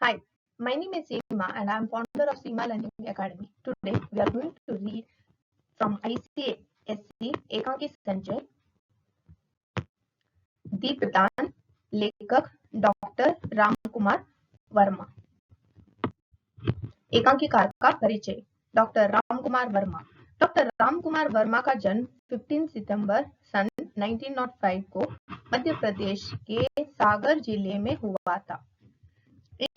Hi, my name is Seema and I am founder of Seema Learning Academy. Today we are going to read from ICSC एकांकी संचय दीपदान लेखक doctor Ramkumar Verma. एकांकीकार का परिचय। Doctor Ramkumar Verma. Doctor Ramkumar Verma का जन्म 15 सितंबर सन 1905 को मध्य प्रदेश के सागर जिले में हुआ था।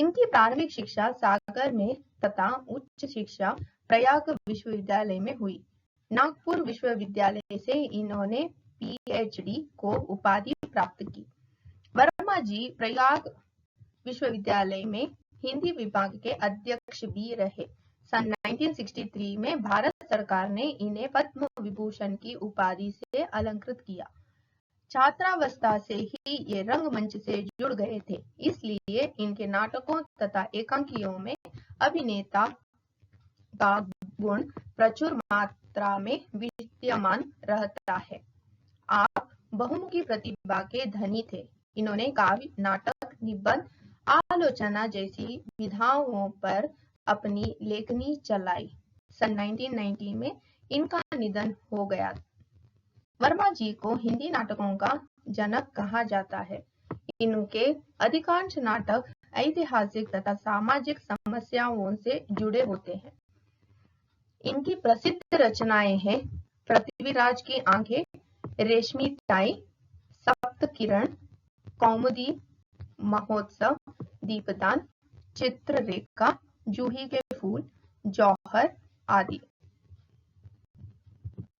इनकी प्राथमिक शिक्षा सागर में तथा उच्च शिक्षा प्रयाग विश्वविद्यालय में हुई। नागपुर विश्वविद्यालय से इन्होंने पीएचडी को उपाधि प्राप्त की। वर्मा जी प्रयाग विश्वविद्यालय में हिंदी विभाग के अध्यक्ष भी रहे। सन 1963 में भारत सरकार ने इन्हें पद्म विभूषण की उपाधि से अलंकृत किया। छात्रावस्था से ही ये रंगमंच से जुड़ गए थे, इसलिए इनके नाटकों तथा एकांकियों में अभिनेता का गुण प्रचुर मात्रा में विद्यमान रहता है। आप बहुमुखी प्रतिभा के धनी थे। इन्होंने काव्य, नाटक, निबंध, आलोचना जैसी विधाओं पर अपनी लेखनी चलाई। सन 1990 में इनका निधन हो गया। वर्मा जी को हिंदी नाटकों का जनक कहा जाता है। इनके अधिकांश नाटक ऐतिहासिक तथा सामाजिक समस्याओं से जुड़े होते हैं। इनकी प्रसिद्ध रचनाएं हैं पृथ्वीराज की आंखें, रेशमी टाई, सप्तकिरण, कौमुदी, महोत्सव, दीपदान, चित्ररेखा, जूही के फूल, जौहर आदि।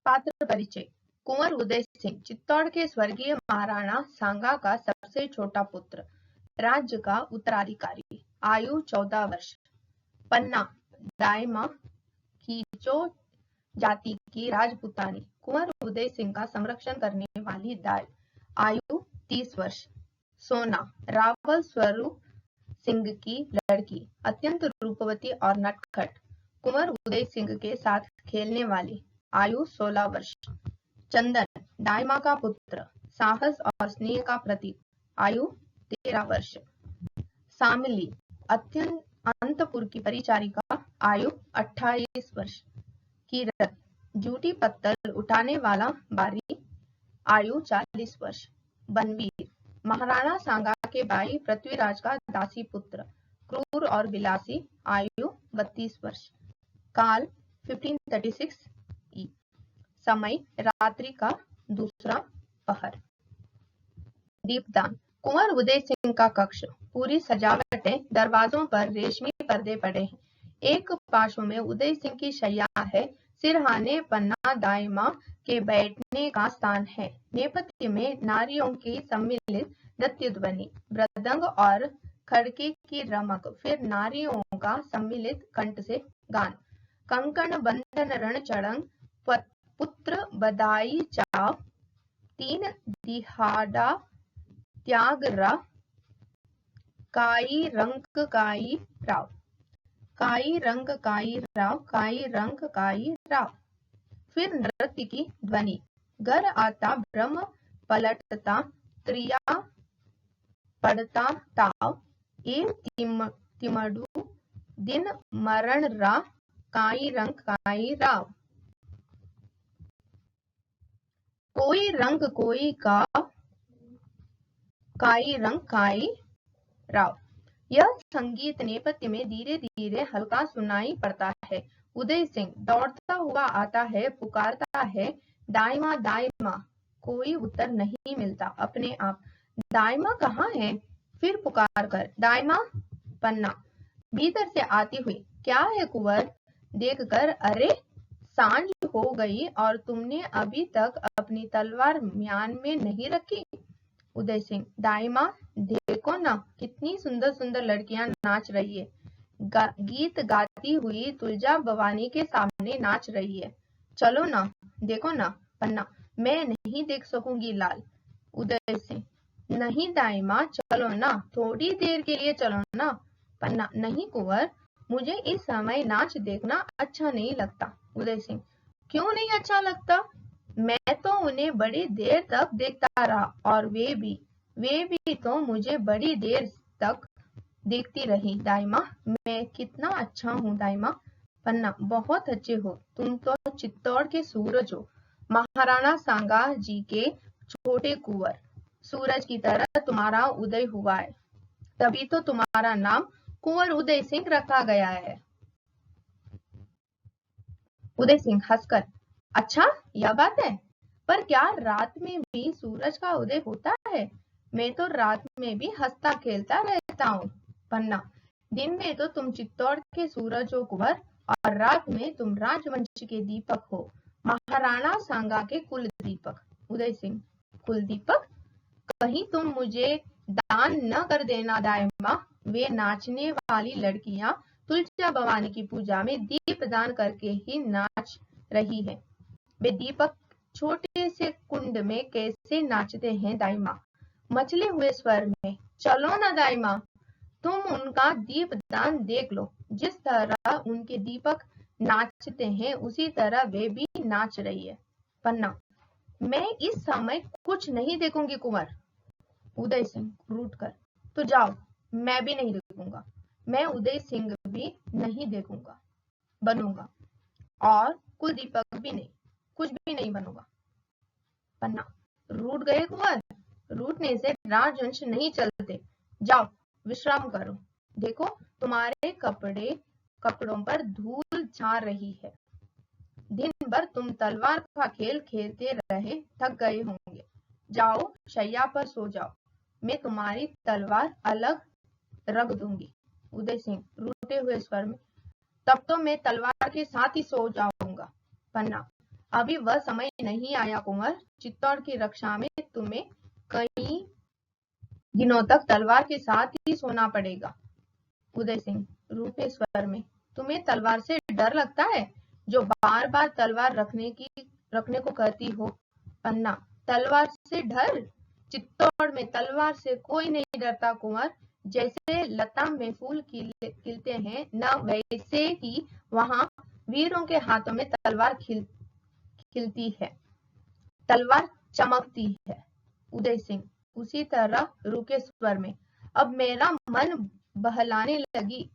पात्र परिचय। कुंवर उदय सिंह चित्तौड़ के स्वर्गीय महाराणा सांगा का सबसे छोटा पुत्र, राज्य का उत्तराधिकारी। आयु 14 वर्ष। पन्ना दायमा खींचो जाति की राजपुतानी कुंवर उदय सिंह का संरक्षण करने वाली दाय। आयु 30 वर्ष। सोना रावल स्वरूप सिंह की लड़की, अत्यंत रूपवती और नटखट, कुंवर उदय सिंह के साथ खेलने वाली। आयु 16 वर्ष। चंदन दायमा का पुत्र, साहस और स्नेह का प्रतीक। आयु 13 वर्ष। सामिली अंतपुर की परिचारिका। आयु 28 वर्ष। कीरत जूटी पत्थर उठाने वाला बारी। आयु 40 वर्ष। बनवीर महाराणा सांगा के भाई पृथ्वीराज का दासी पुत्र, क्रूर और विलासी। आयु 32 वर्ष। काल 1536 ई। समय रात्रि का दूसरा पहर। दीपदान कुंवर उदय सिंह का कक्ष, पूरी सजावट है। दरवाजों पर रेशमी पर्दे पड़े हैं। एक पार्श्व में उदय सिंह की शैया है। सिरहाने पन्ना दायमा के बैठने का स्थान है। नेपथ्य में नारियों की सम्मिलित नृत्य ध्वनि, मृदंग और खड़के की रमक, फिर नारियों का सम्मिलित कंठ से गान। कंकण बंधन रण चढ़ंग, पुत्र बधाई चाव, तीन दिहाड़ा त्याग रा, काई रंग काई राव, काई रंग काई राव, काई रंग काई राव। फिर नृत्य की ध्वनि, घर आता ब्रह्म पलटता, त्रिया पड़ता ताव, ए तिमड़ू दिन मरण रा, काई रंग काई राव। कोई रंग कोई का, काई रंग काई राव। यह संगीत नेपथ्य में धीरे धीरे हल्का सुनाई पड़ता है। उदय सिंह दौड़ता हुआ आता है, पुकारता है, दायमा दायमा। कोई उत्तर नहीं मिलता। अपने आप, दायमा कहाँ है? फिर पुकार कर, दायमा। पन्ना भीतर से आती हुई, क्या है कुंवर? देखकर, अरे सांझ हो गई और तुमने अभी तक अपनी तलवार म्यान में नहीं रखी। उदय सिंह, दायमा देखो ना, कितनी सुंदर सुंदर लड़कियां नाच रही है। गीत गाती हुई तुलजा भवानी के सामने नाच रही है। चलो ना, देखो ना। पन्ना, मैं नहीं देख सकूंगी लाल। उदय सिंह, नहीं दायमा, चलो ना, थोड़ी देर के लिए चलो ना। पन्ना, नहीं कुंवर, मुझे इस समय नाच देखना अच्छा नहीं लगता। उदय सिंह, क्यों नहीं अच्छा लगता? मैं तो उन्हें बड़ी देर तक देखता रहा और वे भी तो मुझे बड़ी देर तक देखती रही दाई माँ, मैं कितना अच्छा हूँ दाई माँ। पन्ना, बहुत अच्छे हो, तुम तो चित्तौड़ के सूरज हो, महाराणा सांगा जी के छोटे कुंवर। सूरज की तरह तुम्हारा उदय हुआ है, तभी तो तुम्हारा नाम कुंवर उदय सिंह रखा गया है। उदय सिंह हंसकर, अच्छा यह बात है, पर क्या रात में भी सूरज का उदय होता है? मैं तो रात में भी हंसता खेलता रहता हूँ। पन्ना, दिन में तो तुम चित्तौड़ के सूरज हो कुंवर, और रात में तुम राजवंश के दीपक हो, महाराणा सांगा के कुल दीपक। उदय सिंह, कुल दीपक? कहीं तुम मुझे दान न कर देना दाई माँ, वे नाचने वाली लड़कियां तुलजा भवानी की पूजा में दीप दान करके ही नाच रही है। वे दीपक छोटे से कुंड में कैसे नाचते हैं दाई माँ, मचले हुए स्वर में। चलो ना दाई माँ, तुम उनका दीप दान देख लो। जिस तरह उनके दीपक नाचते हैं उसी तरह वे भी नाच रही है। पन्ना, मैं इस समय कुछ नहीं देखूंगी कुंवर। उदय सिंह रूठ कर, तो जाओ, मैं भी नहीं देखूंगा। मैं उदय सिंह भी नहीं देखूंगा बनूंगा, और कुल दीपक भी नहीं, कुछ भी नहीं बनूंगा। पन्ना, रूठ गए कुंवर, रूठने से राजवंश नहीं चलते। जाओ विश्राम करो, देखो तुम्हारे कपड़ों पर धूल छा रही है। दिन भर तुम तलवार का खेल खेलते रहे, थक गए होंगे। जाओ शैया पर सो जाओ, मैं तुम्हारी तलवार अलग रख दूंगी। उदय सिंह रूठे हुए स्वर में, तब तो मैं तलवार के साथ ही सो जाऊंगा। पन्ना, अभी वह समय नहीं आया कुंवर, चित्तौड़ की रक्षा में तुम्हें कई दिनों तक तलवार के साथ ही सोना पड़ेगा। उदय सिंह रूठे स्वर में, तुम्हें तलवार से डर लगता है, जो बार बार तलवार रखने को कहती हो। पन्ना, तलवार से डर? चित्तौड़ में तलवार से कोई नहीं डरता कुंवर। जैसे लता में फूल खिलते हैं, न वैसे ही वहां वीरों के हाथों में तलवार खिलती है, तलवार चमकती है। उदय सिंह उसी तरह रूखे स्वर में, अब मेरा मन बहलाने लगी।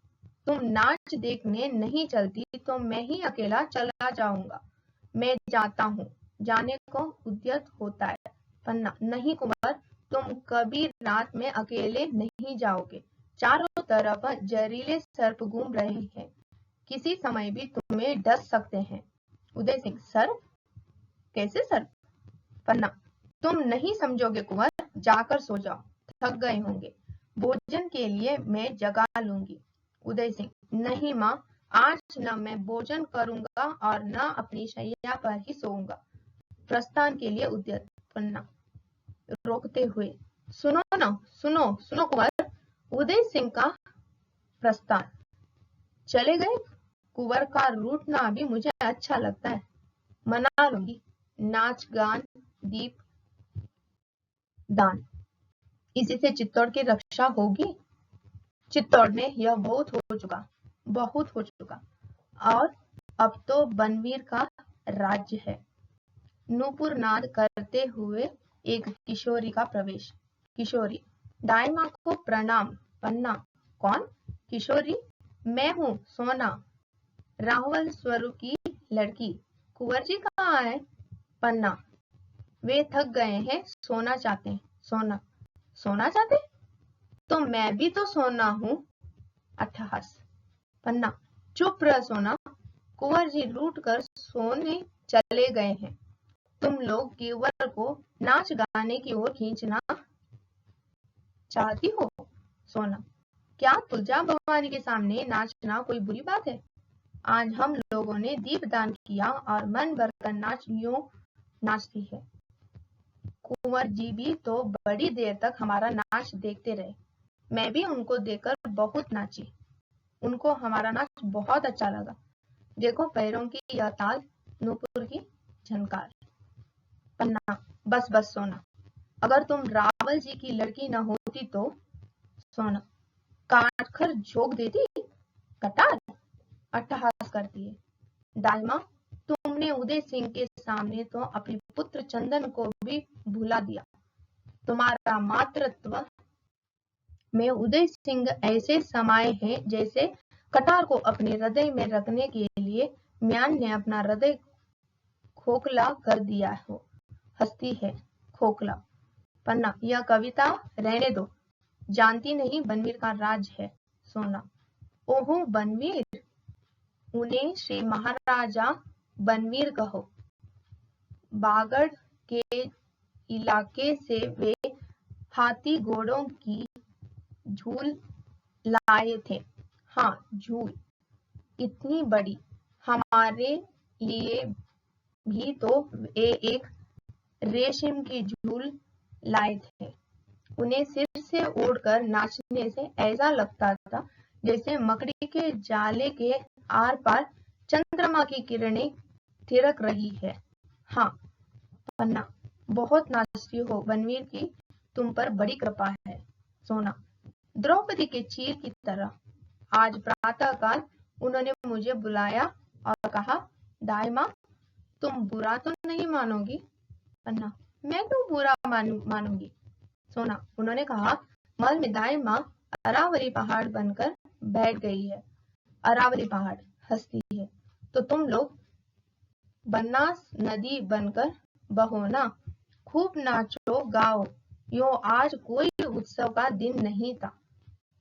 तुम नाच देखने नहीं चलती तो मैं ही अकेला चला जाऊंगा। मैं जाता हूँ, जाने को उद्यत होता है। पन्ना, नहीं कुंवर, तुम कभी रात में अकेले नहीं जाओगे। चारों तरफ जहरीले सर्प घूम रहे हैं, किसी समय भी तुम्हें डस सकते हैं। उदय सिंह, सर्प? कैसे सर्प? पन्ना, तुम नहीं समझोगे कुंवर, जाकर सो जाओ, थक गए होंगे। भोजन के लिए मैं जगा लूंगी। उदय सिंह, नहीं माँ, आज न मैं भोजन करूंगा और न अपनी शैया पर ही सोऊंगा। प्रस्थान के लिए उद्यत। पन्ना रोकते हुए, सुनो न, सुनो सुनो कुंवर। उदय सिंह का प्रस्थान। चले गए? कुंवर का रूठना भी मुझे अच्छा लगता है, मना लूंगी। नाच गान दीप दान, इसी से चित्तौड़ की रक्षा होगी। चित्तौड़ में यह बहुत हो चुका, और अब तो बनवीर का राज्य है। नूपुर नाद करते हुए एक किशोरी का प्रवेश। किशोरी, दाई माँ को प्रणाम। पन्ना, कौन? किशोरी, मैं हूँ सोना, राहुल स्वरूप की लड़की। कुंवर जी कहाँ है? पन्ना, वे थक गए हैं, सोना चाहते हैं। सोना चाहते? तो मैं भी तो सोना हूँ। अट्ठहास। पन्ना, चुप रह सोना, कुंवर जी रूठ कर सोने चले गए हैं। तुम लोग केवल को नाच गाने की ओर खींचना चाहती हो। सोना, क्या तुलजा भवानी के सामने नाचना कोई बुरी बात है? आज हम लोगों ने दीपदान किया और मन भरकर नाचती है। कुंवर जी भी तो बड़ी देर तक हमारा नाच देखते रहे, मैं भी उनको देखकर बहुत नाची, उनको हमारा नाच बहुत अच्छा लगा। देखो पैरों की यह ताल, नूपुर की झनकार। पन्ना, बस बस सोना, अगर तुम रावल जी की लड़की न होती तो। सोना, काट कर झोंक देती कटार। अट्टहास करती है। दाई माँ, तुमने उदय सिंह के सामने तो अपने पुत्र चंदन को भी भुला दिया। तुम्हारा मातृत्व में उदय सिंह ऐसे समाये हैं जैसे कटार को अपने हृदय में रखने के लिए म्यान ने अपना हृदय खोखला कर दिया हो। हस्ती है खोखला। पन्ना, यह कविता रहने दो, जानती नहीं बनवीर का राज है। सोना, ओहो बनवीर, उन्हें श्री महाराजा बनवीर कहो। बागड़ के इलाके से वे हाथी घोड़ों की झूल लाए थे। हाँ, झूल इतनी बड़ी, हमारे लिए भी तो वे एक रेशम की झूल लाए थे। उन्हें सिर से ओढ़कर नाचने से ऐसा लगता था जैसे मकड़ी के जाले के आर पार चंद्रमा की किरणें थिरक रही है। हाँ पन्ना, बहुत नाचती हो बनवीर की तुम पर बड़ी कृपा है। सोना, द्रौपदी के चीर की तरह। आज प्रातःकाल उन्होंने मुझे बुलाया और कहा, दाई माँ तुम बुरा तो नहीं मानोगी। पन्ना, मैं क्यों बुरा मानूंगी। सोना, उन्होंने कहा, महल में दाई माँ अरावली पहाड़ बनकर बैठ गई है। अरावली पहाड़ हंसती है, तो तुम लोग बनास नदी बनकर बहो ना, खूब नाचो गाओ। यो आज कोई उत्सव का दिन नहीं था।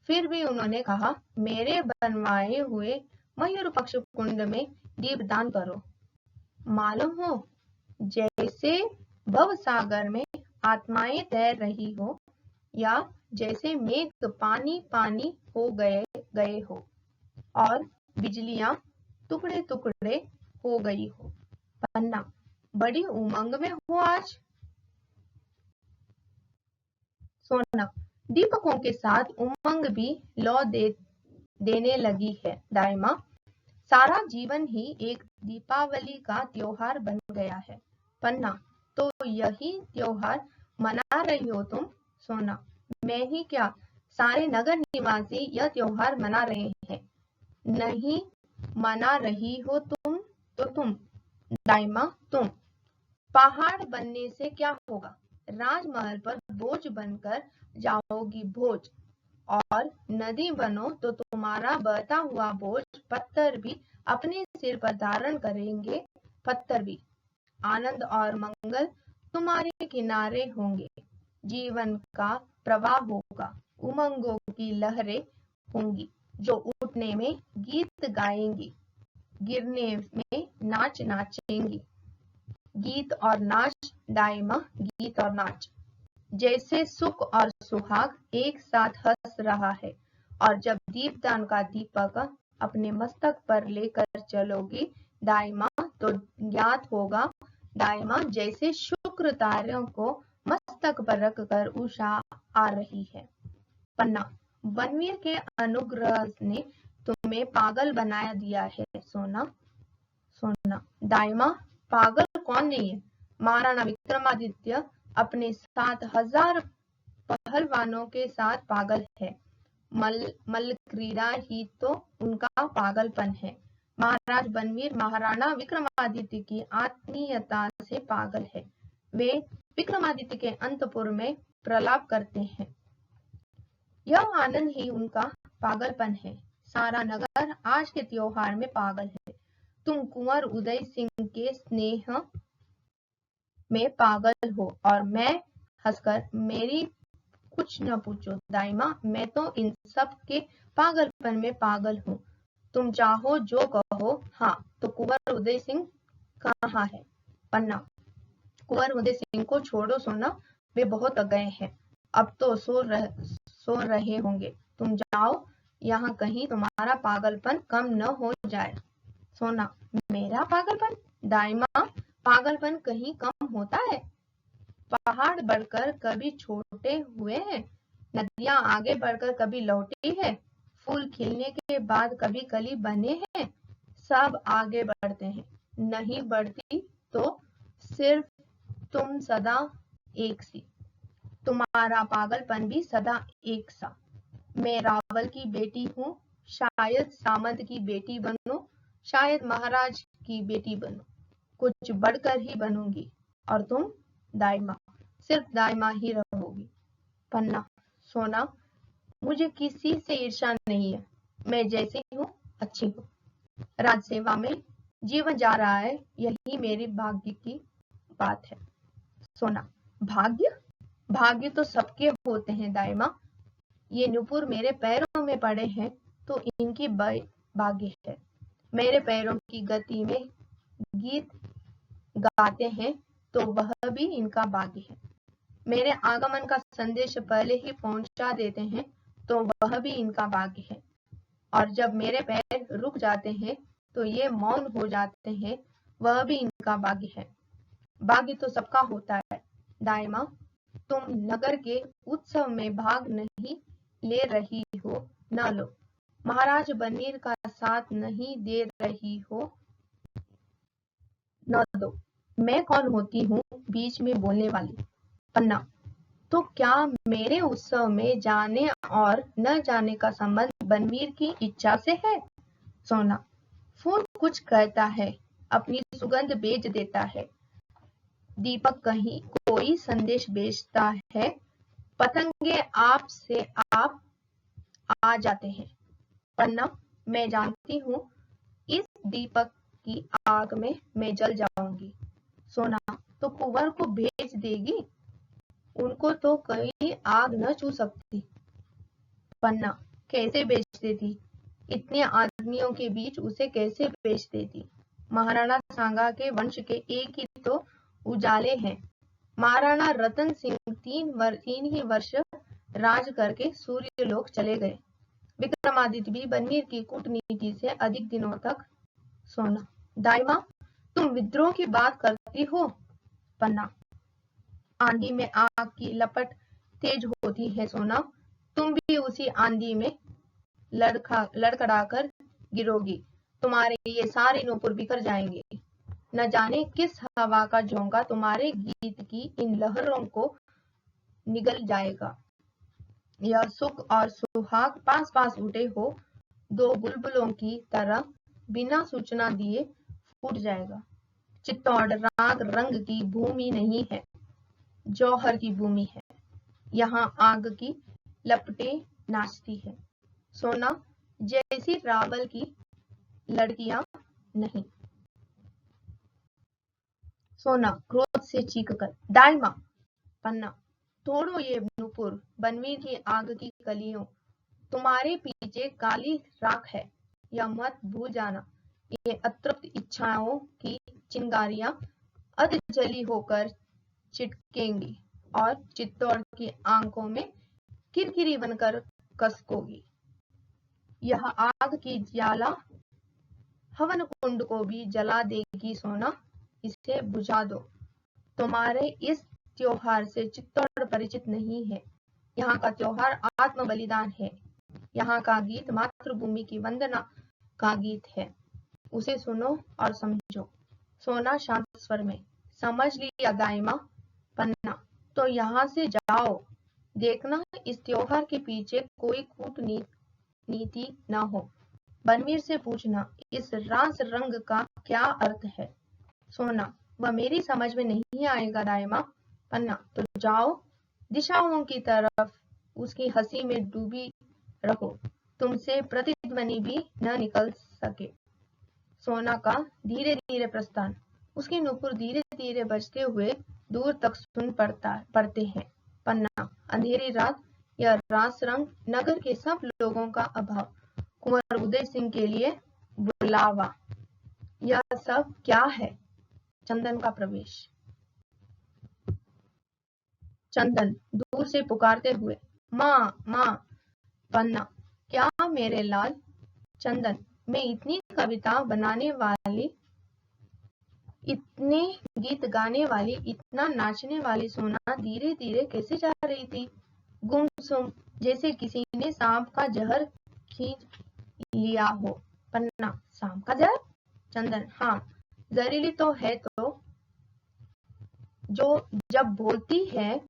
फिर भी उन्होंने कहा, मेरे बनवाए हुए मयूर पक्ष कुंड में दीपदान करो। मालूम हो जैसे भव सागर में आत्माएं तैर रही हो, या जैसे मेघ पानी पानी हो गए हो और बिजलियां टुकड़े टुकड़े हो गई हो। पन्ना, बड़ी उमंग में हो आज। सोना, दीपकों के साथ उमंग भी लौ देने लगी है दाई माँ। सारा जीवन ही एक दीपावली का त्योहार बन गया है। पन्ना, तो यही त्योहार मना रही हो तुम। सोना, मैं ही क्या, सारे नगर निवासी यह त्योहार मना रहे हैं। नहीं मना रही हो तुम तो तुम, दाई माँ तुम। पहाड़ बनने से क्या होगा, राजमहल पर बोझ बनकर जाओगी बोझ। और नदी बनो तो तुम्हारा बहता हुआ बोझ पत्थर भी अपने सिर पर धारण करेंगे। पत्थर भी आनंद और मंगल तुम्हारे किनारे होंगे। जीवन का प्रवाह होगा, उमंगों की लहरें होंगी जो उठने में गीत गाएंगी, गिरने में नाच नाचेंगी। गीत और नाच दाई माँ, गीत और नाच। जैसे सुख और सुहाग एक साथ हंस रहा है। और जब दीपदान का दीपक अपने मस्तक पर लेकर चलोगी दाई माँ, तो ज्ञात होगा दाई माँ, जैसे शुक्र तारों को मस्तक पर रखकर उषा आ रही है। पन्ना, बनवीर के अनुग्रह ने तुम्हें पागल बना दिया है। सोना, सोना, दाई माँ पागल कौन नहीं है। महाराणा विक्रमादित्य अपने 7,000 पहलवानों के साथ पागल है। मल्ल क्रीड़ा ही तो उनका पागलपन है। महाराज बनवीर महाराणा विक्रमादित्य की आत्मीयता से पागल है। वे विक्रमादित्य के अंतपुर में प्रलाप करते हैं। यह आनंद ही उनका पागलपन है। सारा नगर आज के त्योहार में पागल है। तुम कुंवर उदय सिंह के स्नेह में पागल हो और मैं हंसकर, मेरी कुछ न पूछो दाई माँ, मैं तो इन सब के पागलपन में पागल हूँ। तुम चाहो जो कहो। हाँ तो कुंवर उदय सिंह कहाँ है। पन्ना, कुंवर उदय सिंह को छोड़ो सोना, वे बहुत गए हैं, अब तो सो रहे होंगे। तुम जाओ, यहाँ कहीं तुम्हारा पागलपन कम न हो जाए। सोना, मेरा पागलपन दाई माँ, पागलपन कहीं कम होता है। पहाड़ बढ़कर कभी छोटे हुए हैं, नदियां आगे बढ़कर कभी लौटी है, फूल खिलने के बाद कभी कली बने हैं, सब आगे बढ़ते हैं। नहीं बढ़ती तो सिर्फ तुम सदा एक सी, तुम्हारा पागलपन भी सदा एक सा। मैं रावल की बेटी हूँ, शायद सामंत की बेटी बनूं, शायद महाराज की बेटी बनूं, कुछ बढ़कर ही बनूंगी। और तुम दाई माँ, सिर्फ दाई माँ ही रहोगी। पन्ना, सोना, मुझे किसी से ईर्ष्या नहीं है, मैं जैसी हूँ अच्छी हूँ। राज सेवा में जीवन जा रहा है, यही मेरी भाग्य की बात है। सोना, भाग्य? भाग्य तो सबके होते हैं दाइमा। ये नुपुर मेरे पैरों में पड़े हैं तो इनकी भाग्य है। मेरे पैरों की गति में गीत गाते हैं तो वह भी इनका भाग्य है। मेरे आगमन का संदेश पहले ही पहुंचा देते हैं तो वह भी इनका भाग्य है। और जब मेरे पैर रुक जाते हैं तो ये मौन हो जाते हैं, वह भी इनका भाग्य है। भाग्य तो सबका होता है दाइमा। तुम नगर के उत्सव में भाग नहीं ले रही हो, न लो। महाराज बनीर का साथ नहीं दे रही हो, न दो। मैं कौन होती हूँ बीच में बोलने वाली? पन्ना, तो क्या मेरे उत्सव में जाने और न जाने का संबंध बनवीर की इच्छा से है? सोना, फूल कुछ कहता है, अपनी सुगंध बेच देता है। दीपक कहीं कोई संदेश बेचता है, पतंगे आप से आप आ जाते हैं। पन्ना, मैं जानती हूँ इस दीपक की आग में मैं जल जाऊंगी। सोना, तो कुंवर को भेज देगी, उनको तो कहीं आग न छू सकती। पन्ना, कैसे बेच देती? इतने आदमियों के बीच उसे कैसे बेच देती? महाराणा सांगा के वंश के एक ही तो उजाले हैं। महाराणा रतन सिंह 3 ही वर्ष राज करके सूर्यलोक चले गए। विक्रमादित्य भी बनवीर की कूटनीति से अधिक दिनों तक। सोना, दाइमा, तुम विद्रोह की बात करती हो? पन्ना, आंधी में आग की लपट तेज होती है सोना। तुम भी उसी आंधी में लड़खड़ाकर गिरोगी। तुम्हारे ये सारे नूपुर बिखर जाएंगे। न जाने किस हवा का झोंका तुम्हारे गीत की इन लहरों को निगल जाएगा। यह सुख और सुहाग पास पास उठे हो, दो बुलबुलों की तरह बिना सूचना दिए फूट जाएगा। चित्तौड़ राग रंग की भूमि नहीं है, जौहर की भूमि है। यहाँ आग की लपटें नाचती है। सोना, जैसी रावल की लड़कियां नहीं। सोना क्रोध से चीखकर, दाइमा। पन्ना, तोड़ो ये नूपुर, बनवीर की आग की कलियों। तुम्हारे पीछे काली राख है, यह मत भूल जाना। ये अतृप्त इच्छाओं की चिंगारियां अधजली होकर छिटकेंगी और चित्तौड़ की आंखों में किरकिरी बनकर कसकोगी। यह आग की ज्वाला हवन कुंड को भी जला देगी। सोना, इसे बुझा दो। तुम्हारे इस त्योहार से चित्तौड़ परिचित नहीं है। यहाँ का त्योहार आत्म बलिदान है। यहाँ का गीत मातृभूमि की वंदना का गीत है। उसे सुनो और समझो। सोना शांत स्वर में, समझ लिया दाइमा। पन्ना, तो यहाँ से जाओ। देखना इस त्योहार के पीछे कोई कूटनीति न हो। बनवीर से पूछना इस रास रंग का क्या अर्थ है। सोना, वह मेरी समझ में नहीं आएगा दाइमा। पन्ना, तो जाओ दिशाओं की तरफ, उसकी हंसी में डूबी रहो, तुमसे प्रतिध्वनि भी न निकल सके। सोना का धीरे धीरे प्रस्थान। उसके नूपुर धीरे धीरे बजते हुए दूर तक सुन पड़ते हैं। पन्ना, अंधेरी रात, यह रास रंग, नगर के सब लोगों का अभाव, कुंवर उदय सिंह के लिए बुलावा। यह सब क्या है? चंदन का प्रवेश। चंदन दूर से पुकारते हुए, माँ माँ। पन्ना, क्या मेरे लाल? चंदन, मैं इतनी कविता बनाने वाली, इतने गीत गाने वाली, इतना नाचने वाली सोना धीरे धीरे कैसे जा रही थी? गुमसुम, जैसे किसी ने सांप का जहर खींच लिया हो। पन्ना, सांप का जहर? चंदन, हाँ, जहरीली तो है, तो जो जब बोलती है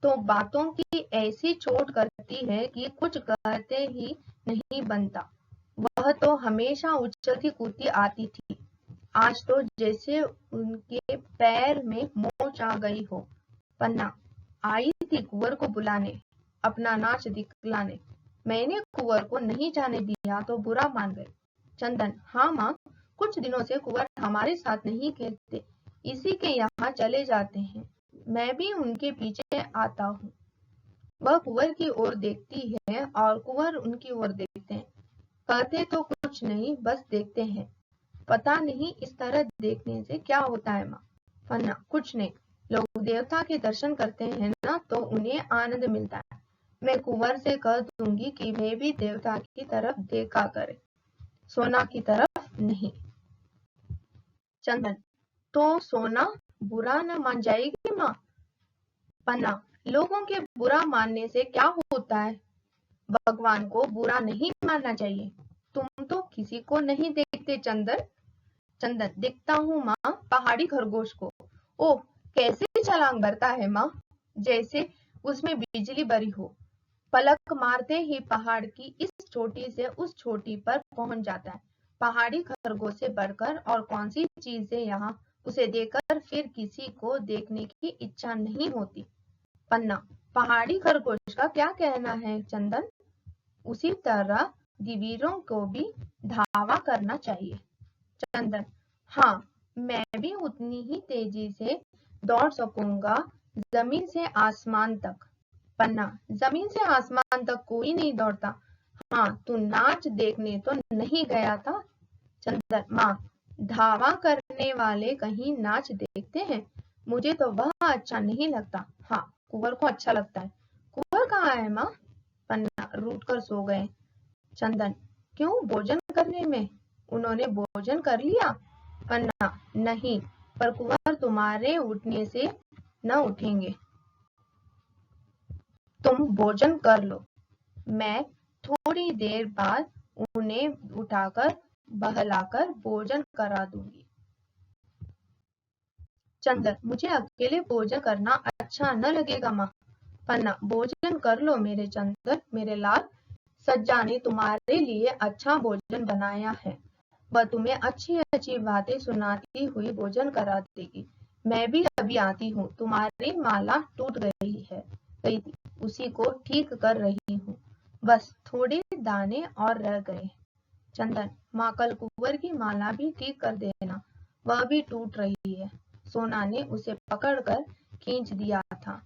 तो बातों की ऐसी चोट करती है कि कुछ कहते ही नहीं बनता। वह तो हमेशा उछलती कूदती आती थी, आज तो जैसे उनके पैर में मोच आ गई हो। पन्ना, आई थी कुंवर को बुलाने, अपना नाच दिखलाने। मैंने कुंवर को नहीं जाने दिया तो बुरा मान गए। चंदन, हाँ माँ, कुछ दिनों से कुंवर हमारे साथ नहीं खेलते, इसी के यहाँ चले जाते हैं। मैं भी उनके पीछे आता हूँ। वह कुंवर की ओर देखती है और कुंवर उनकी ओर देखते हैं। कहते तो कुछ नहीं, बस देखते हैं। पता नहीं इस तरह देखने से क्या होता है माँ। पन्ना, कुछ नहीं, लोग देवता के दर्शन करते हैं ना तो उन्हें आनंद मिलता है। मैं कुंवर से कह दूंगी कि वे भी देवता की तरफ देखा करे, सोना की तरफ नहीं। चंदन, तो सोना बुरा न मान जाएगी माँ? पन्ना, लोगों के बुरा मानने से क्या होता है? भगवान को बुरा नहीं मानना चाहिए। तुम तो किसी को नहीं देखते चंदन। चंदन, देखता हूँ माँ, पहाड़ी खरगोश को। ओह, कैसे छलांग भरता है माँ, जैसे उसमें बिजली बरी हो। पलक मारते ही पहाड़ की इस चोटी से उस चोटी पर पहुंच जाता है। पहाड़ी खरगोश से बढ़कर और कौन सी चीज है यहाँ, उसे देखकर फिर किसी को देखने की इच्छा नहीं होती। पन्ना, पहाड़ी खरगोश का क्या कहना है चंदन? उसी तरह दिवीरों को भी धावा करना चाहिए। चंदन, हाँ, मैं भी उतनी ही तेजी से दौड़ सकूंगा, जमीन से आसमान तक। पन्ना, जमीन से आसमान तक कोई नहीं दौड़ता। हाँ, तू नाच देखने तो नहीं गया था? चंदन, माँ, धावा करने वाले कहीं नाच देखते हैं? मुझे तो वह अच्छा नहीं लगता। हाँ, कुंवर को अच्छा लगता है। कुंवर कहाँ है माँ? पन्ना, रूठ कर सो गए। चंदन, क्यों, भोजन करने में? उन्होंने भोजन कर लिया? पन्ना, नहीं, पर कुंवर तुम्हारे उठने से न उठेंगे। तुम भोजन कर लो, मैं थोड़ी देर बाद उन्हें उठाकर बहलाकर भोजन करा दूंगी। चंदन, मुझे अकेले भोजन करना अच्छा न लगेगा माँ। पन्ना, भोजन कर लो मेरे चंदन, मेरे लाल। सज्जा ने तुम्हारे लिए अच्छा भोजन बनाया है। वह तुम्हें अच्छी अच्छी बातें सुनाती हुई भोजन करा देगी। मैं भी अभी आती हूँ, तुम्हारी माला टूट गई थी, उसी को ठीक कर रही हूँ। बस थोड़े दाने और रह गए। चंदन, माँ, कल कुंवर की माला भी ठीक कर देना, वह भी टूट रही है। सोना ने उसे पकड़कर खींच दिया था।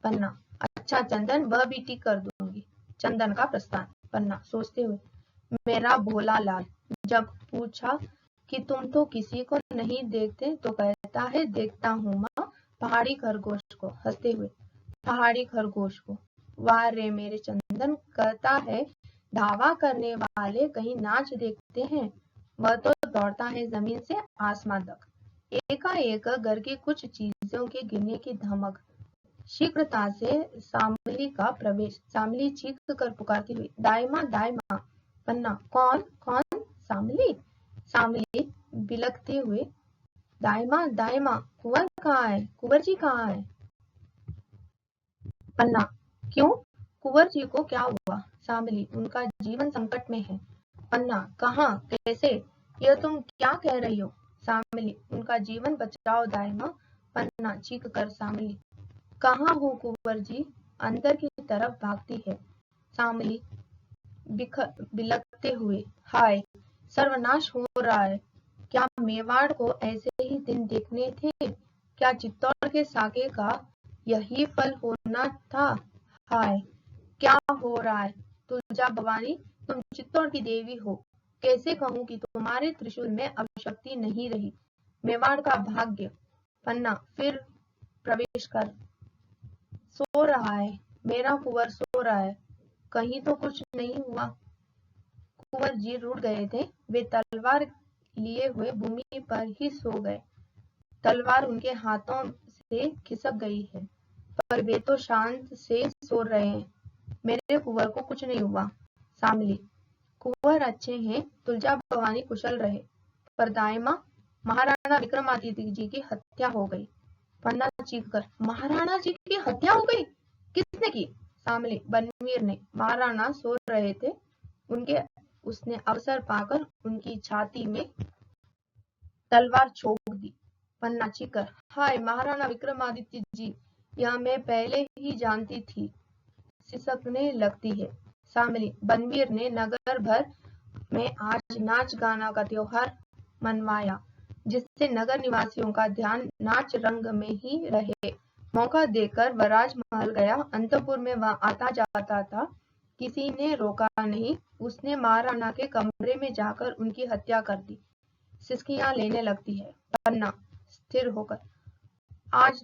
पन्ना, अच्छा चंदन, वह भी ठीक कर दूंगी। चंदन का प्रस्थान। पन्ना सोचते हुए, मेरा भोला लाल, जब पूछा कि तुम तो किसी को नहीं देखते तो कहता है देखता हूँ माँ, पहाड़ी खरगोश को। हंसते हुए, पहाड़ी खरगोश को? वाह रे मेरे चंदन, कहता है धावा करने वाले कहीं नाच देखते हैं, वह तो दौड़ता है जमीन से आसमान तक। एकाएक घर की कुछ चीजों के गिरने की धमक, शीघ्रता से सांभली का प्रवेश। सांभली चीख कर पुकारती हुई, दाईमा दाईमा। पन्ना, कौन कौन? सांभली। सांभली बिलखते हुए, दाईमा दाईमा, कुंवर कहाँ है? कुंवर जी कहाँ है? पन्ना, क्यों, कुंवर जी को क्या हुआ? सांभली, उनका जीवन संकट में है। पन्ना, कहाँ, कैसे, यह तुम क्या कह रही हो? सांभली, उनका जीवन बचाओ दाईमा। पन्ना चीख कर, सांभली, कहाँ हो कुंवर जी? अंदर की तरफ भागती है। सांभली बिलखते हुए, हाय, सर्वनाश हो रहा है। क्या मेवाड़ को ऐसे ही दिन देखने थे? क्या चित्तौड़ के साके का यही फल होना था? हाय, क्या हो रहा है? तुलजा भवानी, तुम चित्तौड़ की देवी हो, कैसे कहूँ कि तुम्हारे त्रिशूल में अब शक्ति नहीं रही। मेवाड़ का भाग्य। पन्ना फिर प्रवेश कर, सो रहा है, मेरा कुंवर सो रहा है, कहीं तो कुछ नहीं हुआ। कुंवर जी रुठ गए थे, वे तलवार लिए हुए भूमि पर ही सो गए। तलवार उनके हाथों से खिसक गई है, पर वे तो शांत से सो रहे हैं। मेरे कुंवर को कुछ नहीं हुआ। सांभली, कुंवर अच्छे हैं, तुलजा भवानी कुशल रहे, पर दाईमा, महाराणा विक्रमादित्य जी की हत्या हो गई। पन्ना चीख कर, महाराणा जी की हत्या हो गई? किसने की? सांभली, बनवीर ने। महाराणा सो रहे थे, उनके उसने अवसर पाकर उनकी छाती में तलवार छोड़ दी। पन्ना चीख कर, हाय महाराणा विक्रमादित्य जी, यह मैं पहले ही जानती थी। सिसकने लगती है। शामिल बनवीर ने नगर भर में आज नाच गाना का त्योहार मनवाया, जिससे नगर निवासियों का ध्यान नाच रंग में ही रहे। मौका देकर वह राजमहल गया। अंतपुर में वह आता जाता था, किसी ने रोका नहीं। उसने महाराणा के कमरे में जाकर उनकी हत्या कर दी। सिसकियां लेने लगती है। पन्ना स्थिर होकर। आज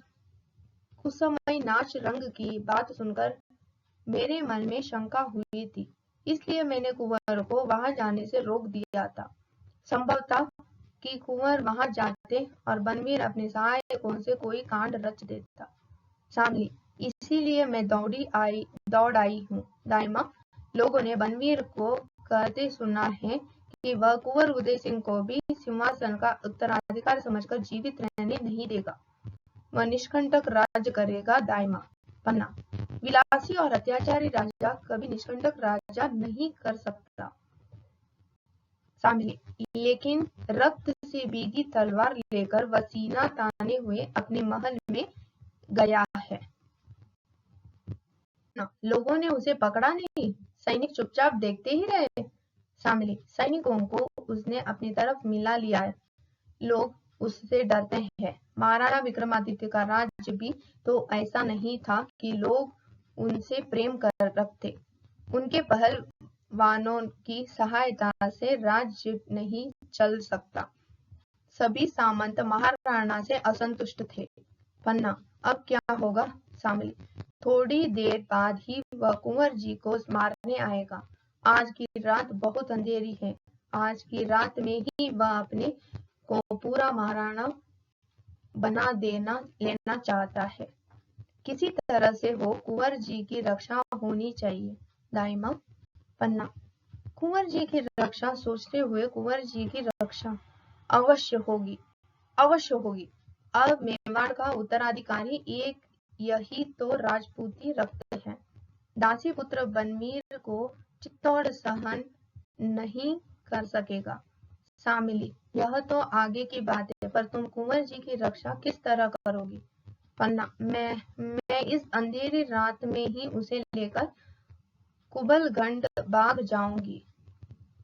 उस समय नाच रंग की बात सुनकर मेरे मन में शंका हुई थी, इसलिए मैंने कुंवर को वहां जाने से रोक दिया था। संभव था कि कुंवर वहां जाते और बनवीर अपने सहायकों से कोई कांड रच देता। शामिली इसीलिए मैं दौड़ आई हूँ। दाइमा, लोगों ने बनवीर को कहते सुना है कि वह कुंवर उदय सिंह को भी सिंहासन का उत्तराधिकार समझकर जीवित रहने नहीं देगा। वह निष्कंटक राज्य करेगा। दाइमा। पन्ना, विलासी और अत्याचारी राजा कभी निष्कंटक राजा नहीं कर सकता। शामिली, लेकिन रक्त से भीगी तलवार लेकर वह सीना ताने हुए अपने महल में गया है। लोगों ने उसे पकड़ा नहीं, सैनिक चुपचाप देखते ही रहे। शामिली, सैनिकों को उसने अपनी तरफ मिला लिया है। लोग उससे डरते हैं। महाराणा विक्रमादित्य का राज्य भी तो ऐसा नहीं था कि लोग उनसे प्रेम कर रखते। उनके पहलवानों की सहायता से राज्य नहीं चल सकता। सभी सामंत महाराणा से असंतुष्ट थे। पन्ना, अब क्या होगा? शामिल, थोड़ी देर बाद ही वह कुंवर जी को मारने आएगा। आज की रात बहुत अंधेरी है। आज की रात में ही वह अपने को पूरा महाराणा बना लेना चाहता है। किसी तरह से हो कुंवर जी की रक्षा होनी चाहिए। दाइमा। पन्ना, कुंवर जी की रक्षा सोचते हुए कुंवर जी की रक्षा अवश्य होगी, अवश्य होगी। अब मेवाड़ का उत्तराधिकारी एक यही तो राजपूती रक्त है। दासी पुत्र बनवीर को चित्तौड़ सहन नहीं कर सकेगा। शामिली, यह तो आगे की बात है, पर तुम कुंवर जी की रक्षा किस तरह करोगी? पन्ना, मैं इस अंधेरी रात में ही उसे लेकर कुबलगंड बाग जाऊंगी।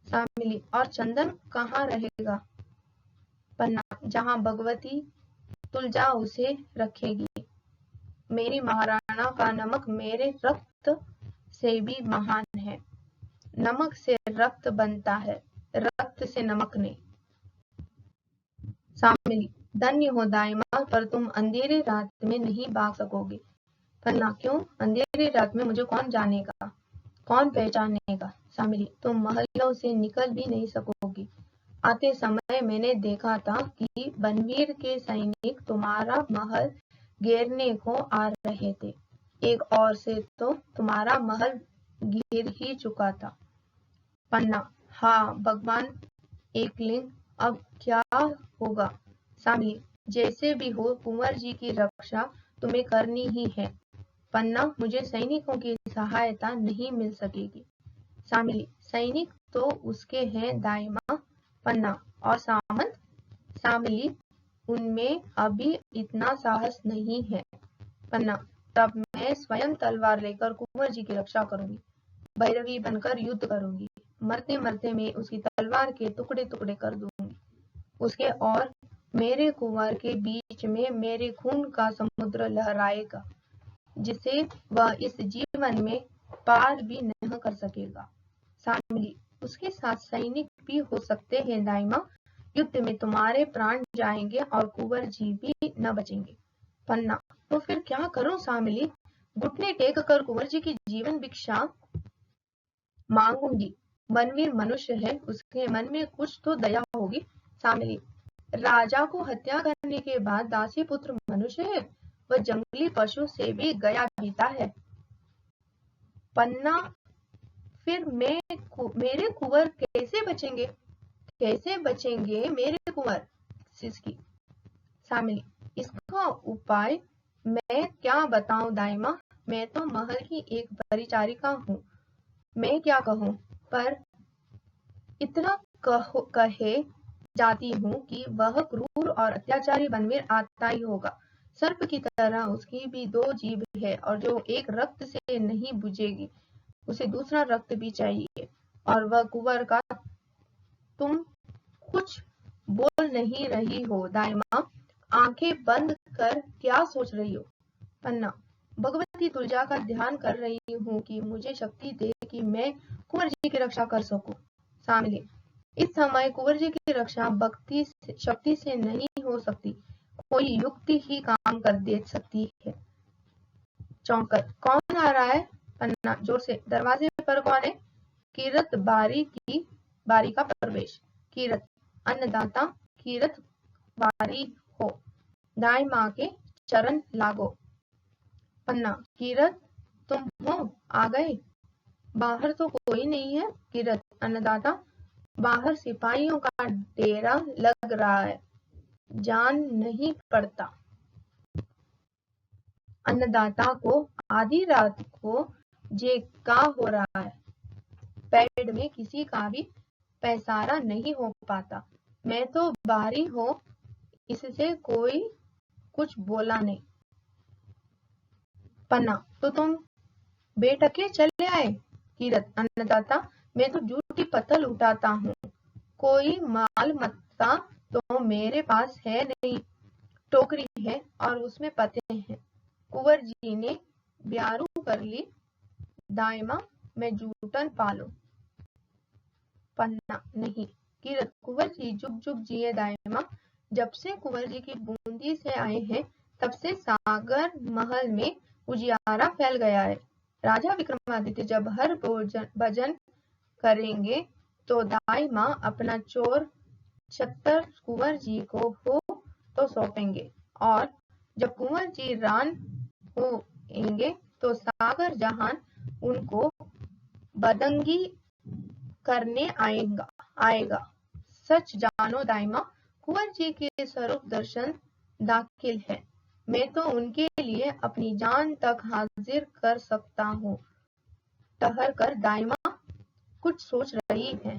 शामिली, और चंदन कहाँ रहेगा? पन्ना, जहाँ भगवती तुलजा उसे रखेगी। मेरी महाराणा का नमक मेरे रक्त से भी महान है। नमक से रक्त बनता है, रक्त से नमक नहीं। शामिली, धन्य हो दाइमा, पर तुम अंधेरी रात में नहीं भाग सकोगे। पन्ना, क्यों? अंधेरी रात में मुझे कौन जानेगा, कौन पहचानेगा? शामिली, तुम महलों से निकल भी नहीं सकोगी। आते समय मैंने देखा था कि बनवीर के सैनिक तुम्हारा महल घेरने को आ रहे थे। एक और से तो तुम्हारा महल घिर ही चुका था। पन्ना, हाँ भगवान एकलिंग, अब क्या होगा? शामिली, जैसे भी हो कुंवर जी की रक्षा तुम्हें करनी ही है। पन्ना, मुझे सैनिकों की सहायता नहीं मिल सकेगी। शामिली, सैनिक तो उसके हैं दाइमा। पन्ना, और सामंत? शामिली, उनमें अभी इतना साहस नहीं है। पन्ना, तब मैं स्वयं तलवार लेकर कुंवर जी की रक्षा करूंगी। भैरवी बनकर युद्ध करूंगी। मरते मरते मैं उसकी तलवार के टुकड़े टुकड़े कर दूंगी। उसके और मेरे कुंवर के बीच में मेरे खून का समुद्र लहराएगा, जिसे वह इस जीवन में पार भी नहीं कर सकेगा। शामिली, उसके साथ सैनिक भी हो सकते हैं दाइमा। युद्ध में तुम्हारे प्राण जाएंगे और कुंवर जी भी न बचेंगे। पन्ना, तो फिर क्या करूं? शामिली, घुटने टेक कर कुंवर जी की जीवन भिक्षा मांगूंगी। बनवीर मनुष्य है, उसके मन में कुछ तो दया होगी। शामिली, राजा को हत्या करने के बाद दासी पुत्र मनुष्य है, वह जंगली पशु से भी गया बीता है। पन्ना, फिर मेरे कुंवर कैसे बचेंगे? कैसे बचेंगे मेरे कुंवर? सिसकी। शामिली, इसका उपाय मैं क्या बताऊं दाइमा? मैं तो महल की एक परिचारिका हूँ, मैं क्या कहूँ? पर इतना कहे जाती हूँ कि वह क्रूर और अत्याचारी बनवीर आता ही होगा। सर्प की तरह उसकी भी दो जीभ है और जो एक रक्त से नहीं बुझेगी। उसे दूसरा रक्त भी चाहिए। और वह कुंवर का, तुम कुछ बोल नहीं रही हो दाइमा, आंखें बंद कर क्या सोच रही हो? पन्ना, भगवती तुलजा का ध्यान कर रही हूँ कि मुझे शक्ति दे कि मैं कुंवर जी की रक्षा कर सकूं। सामने, इस समय कुंवर जी की रक्षा भक्ति शक्ति से नहीं हो सकती, कोई युक्ति ही काम कर दे सकती है। चौंकर, कौन आ रहा है? पन्ना जोर से, दरवाजे पर कौन है? कीरत, बारी का प्रवेश। कीरत, अन्नदाता कीरत बारी हो, दाई माँ के चरण लागो। पन्ना, कीरत तुम हो, आ गए? बाहर तो कोई नहीं है। कीरत, अन्नदाता, बाहर सिपाहियों का डेरा लग रहा है, जान नहीं पड़ता। अन्नदाता को आधी रात को जे का हो रहा है, पेड़ में किसी का भी पैसारा नहीं हो पाता। मैं तो बाहरी हो, इससे कोई कुछ बोला नहीं। पन्ना, तो तुम बेटके चले आए? कीरत, अन्नदाता, मैं तो झूठी पत्तल उठाता हूँ, कोई माल मत्ता तो मेरे पास है नहीं। टोकरी है और उसमें पत्ते हैं। कुंवर जी ने ब्यारू कर ली, दाइमा मैं जूठन पालू। पन्ना, नहीं। कीरत, कुंवर जी जुग जुग जिए दाइमा, जब से कुंवर जी की बूंदी से आए हैं तब से सागर महल में उजियारा फैल गया है। राजा विक्रमादित्य जब हर भजन करेंगे तो दाई माँ अपना चोर छत्तर कुंवर जी को हो तो सौंपेंगे, और जब कुंवर जी रान होंगे तो सागर जहान उनको बदंगी करने आएगा। सच जानो दाइमा, कुंवर जी के स्वरूप दर्शन दाखिल है, मैं तो उनके लिए अपनी जान तक हाजिर कर सकता हूँ। ठहर कर दाइमा कुछ सोच रही है।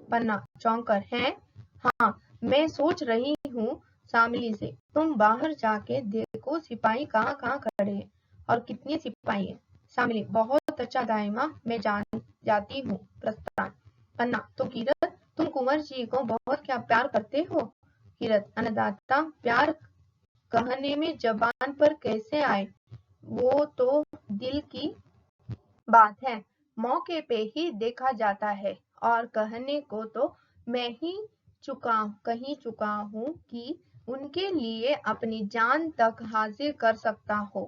पन्ना चौंकर, है? हाँ, मैं सोच रही हूँ शामली से, तुम बाहर जाके देखो सिपाही कहाँ कहाँ खड़े हैं और कितने सिपाही हैं। शामली, बहुत अच्छा दाइमा, मैं जाती हूँ। प्रस्थान। पन्ना, तो कीरत तुम कुंवर जी को बहुत क्या प्यार करते हो? कीरत, अन्नदाता, प्यार कहने में जबान पर कैसे आए, वो तो दिल की बात है, मौके पे ही देखा जाता है, और कहने को तो मैं ही कहीं चुका हूँ कि उनके लिए अपनी जान तक हाजिर कर सकता हो।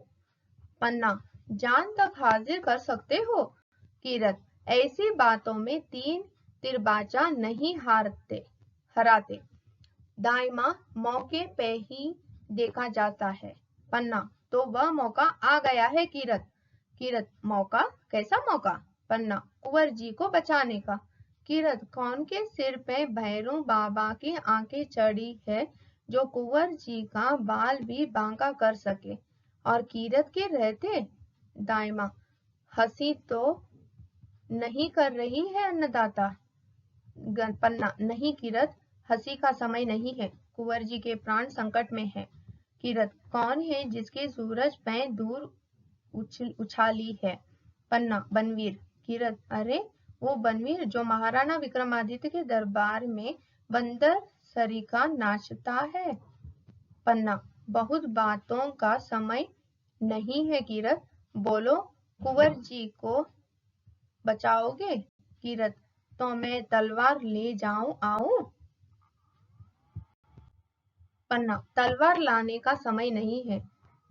पन्ना, जान तक हाजिर कर सकते हो? कीरत, ऐसी बातों में तीन तिरबाचा नहीं हराते, दाइमा मौके पे ही देखा जाता है। पन्ना, तो वह मौका आ गया है कीरत। कीरत, मौका? कैसा मौका? पन्ना, कुंवर जी को बचाने का। कीरत, कौन के सिर पे भैरू बाबा की आंखें चढ़ी है जो कुंवर जी का बाल भी बांका कर सके, और कीरत के रहते? दाइमा, हंसी तो नहीं कर रही है अन्नदाता? पन्ना, नहीं कीरत, हंसी का समय नहीं है, कुंवर जी के प्राण संकट में है। कीरत, कौन है जिसके सूरज पैं दूर उछाली है? पन्ना, बनवीर। कीरत, अरे वो बनवीर जो महाराणा विक्रमादित्य के दरबार में बंदर सरीखा नाचता है। पन्ना, बहुत बातों का समय नहीं है कीरत, बोलो कुंवर जी को बचाओगे? कीरत, तो मैं तलवार ले आऊं? पन्ना, तलवार लाने का समय नहीं है,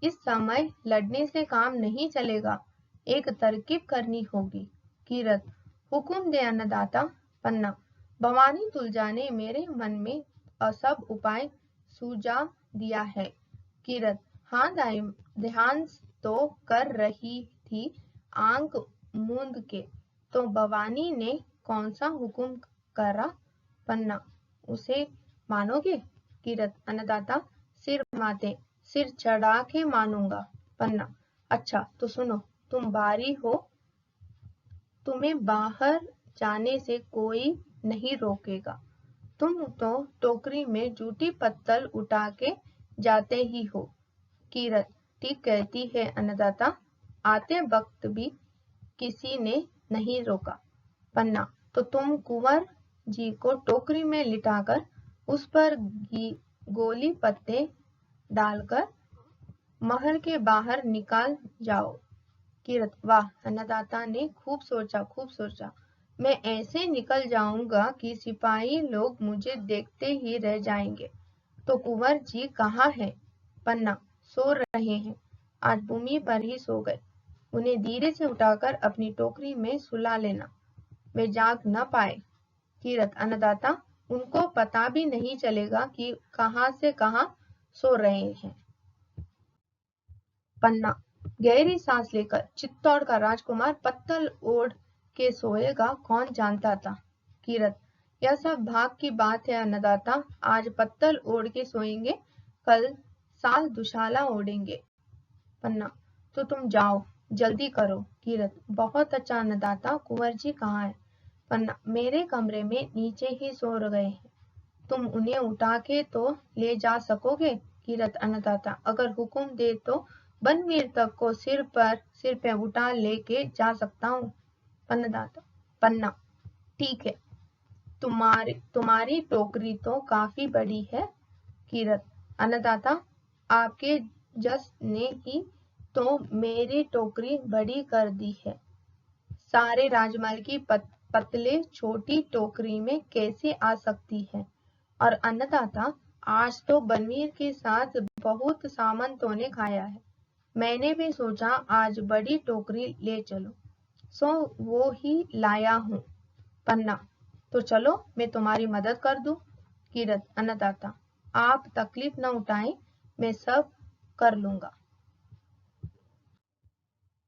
इस समय लड़ने से काम नहीं चलेगा, एक तरकीब करनी होगी। कीरत, हुक्म दे अन्नदाता। पन्ना, भवानी तुलजा ने मेरे मन में सब उपाय सूझा दिया है। कीरत, हाँ ध्यान तो कर रही थी, आंख मूंद के, तो भवानी ने कौन सा हुक्म करा? पन्ना, उसे मानोगे? कीरत, अन्नदाता, सिर चढ़ा के मानूंगा। पन्ना, अच्छा तो सुनो, तुम बारी हो, तुम्हें बाहर जाने से कोई नहीं रोकेगा, तुम तो टोकरी में जूठी पत्तल उठा के जाते ही हो। कीरत, ठीक कहती है अन्नदाता, आते वक्त भी किसी ने नहीं रोका। पन्ना, तो तुम कुंवर जी को टोकरी में लिटाकर उस पर गोली पत्ते डालकर महल के बाहर निकाल जाओ। किरत, वाह, अन्नदाता ने खूब सोचा, खूब सोचा। मैं ऐसे निकल जाऊंगा कि सिपाही लोग मुझे देखते ही रह जाएंगे। तो कुंवर जी कहाँ हैं? पन्ना, सो रहे हैं। आज भूमि पर ही सो गए। उन्हें धीरे से उठाकर अपनी टोकरी में सुला लेना, वे जाग न पाए। किरत, अन्नदाता, उनको पता भी नहीं चलेगा कि कहाँ से कहाँ सो रहे हैं। पन्ना, गहरी सांस लेकर चित्तौड़ का राजकुमार पत्तल ओढ़ के सोएगा, कौन जानता था। किरत, यह सब भाग की बात है अन्नदाता। आज पत्तल ओढ़ के सोएंगे, कल साल दुशाला ओढ़ेंगे। पन्ना, तो तुम जाओ, जल्दी करो। किरत, बहुत अच्छा अन्नदाता, कुंवर जी कहाँ है? पन्ना, मेरे कमरे में नीचे ही सो गए हैं। तुम उन्हें उठा के तो ले जा सकोगे? किरत, अन्नदाता, अगर हुक्म दे तो बनवीर तक को सिर पे उठा लेके जा सकता हूँ। अन्नदाता, पन्ना, ठीक है, तुम्हारी टोकरी तो काफी बड़ी है। किरत, अन्नदाता, आपके जस ने ही तो मेरी टोकरी बड़ी कर दी है। सारे राजमहल की पतले छोटी टोकरी में कैसे आ सकती है? और अन्नदाता, आज तो बनवीर के साथ बहुत सामंतों ने खाया है। मैंने भी सोचा आज बड़ी टोकरी ले चलो, सो वो ही लाया हूँ। पन्ना, तो चलो मैं तुम्हारी मदद कर दूं। किरत, अन्नदाता, आप तकलीफ न उठाएं, मैं सब कर लूंगा।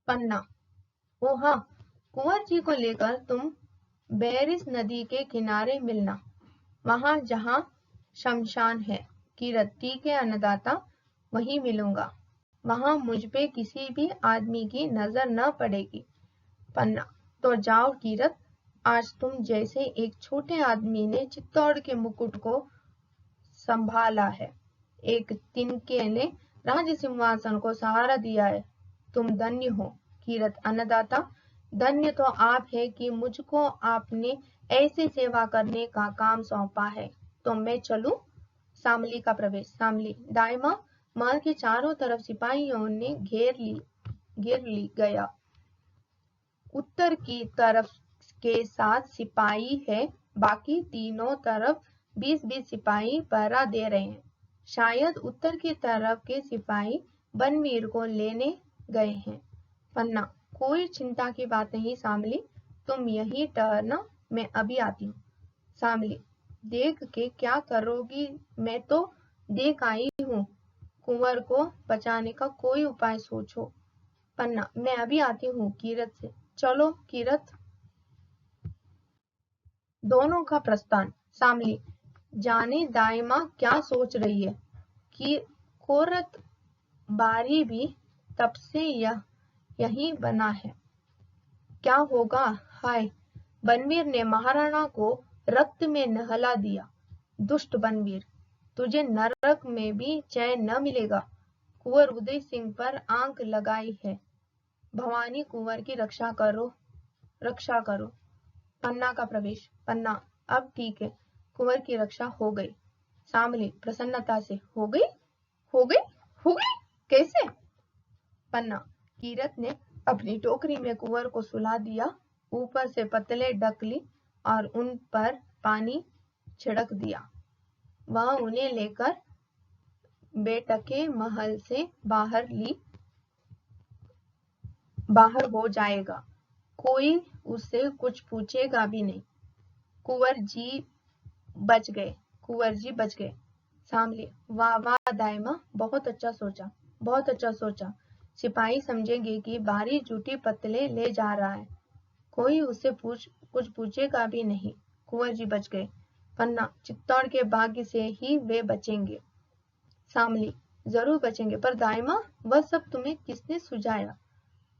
पन्ना, ओ हाँ, कुंवर जी को लेकर तुम बैरिस नदी के किनारे मिलना, वहां जहां शमशान है। किरत, ठीक है अन्नदाता, वहीं मिलूंगा। वहां मुझ पे किसी भी आदमी की नजर न पड़ेगी। पन्ना, तो जाओ किरत, आज तुम जैसे एक छोटे आदमी ने चित्तौड़ के मुकुट को संभाला है, एक तिनके ने राज सिंहासन को सहारा दिया है। तुम धन्य हो। किरत, अन्नदाता, धन्य तो आप है कि मुझको आपने ऐसे सेवा करने का काम सौंपा है। तो मैं चलूं? शामली का प्रवेश। शामली, दाइमा, महल के चारों तरफ सिपाहियों ने घेर ली गया। उत्तर की तरफ के 7 सिपाही है, बाकी तीनों तरफ 20-20 सिपाही पहरा दे रहे हैं। शायद उत्तर की तरफ के सिपाही बनवीर को लेने गए हैं। पन्ना, कोई चिंता की बात नहीं शामली, तुम यहीं ठहरना, मैं अभी आती हूँ। शामली, देख के क्या करोगी? मैं तो देख आई हूँ, कुंवर को बचाने का कोई उपाय सोचो। पन्ना, मैं अभी आती हूँ किरत से। चलो किरत। दोनों का प्रस्थान। शामली, जाने दाइमा क्या सोच रही है कि कोरत बारी भी तब से यही बना है। क्या होगा? हाय, बनवीर ने महाराणा को रक्त में नहला दिया। दुष्ट बनवीर, तुझे नरक में भी चैन न मिलेगा। कुंवर उदय सिंह पर आंख लगाई है, भवानी कुंवर की रक्षा करो, रक्षा करो। पन्ना का प्रवेश। पन्ना, अब ठीक है, कुंवर की रक्षा हो गई। शामली प्रसन्नता से, हो गई? हो गई? हो गई? कैसे? पन्ना, किरत ने अपनी टोकरी में कुंवर को सुला दिया, ऊपर से पतले डकली और उन पर पानी छिड़क दिया। वह उन्हें लेकर बेटके महल से बाहर हो जाएगा, कोई उससे कुछ पूछेगा भी नहीं। कुंवर जी बच गए, कुंवर जी बच गए। शामली, वाह वाह दाइमा, बहुत अच्छा सोचा, बहुत अच्छा सोचा। सिपाही समझेंगे कि बारी जूठी पतले ले जा रहा है, कोई उससे कुछ पूछेगा भी नहीं। कुंवर जी बच गए। पन्ना, चित्तौड़ के भाग्य से ही वे बचेंगे। शामली, जरूर बचेंगे, पर दाइमा वह सब तुम्हें किसने सुझाया?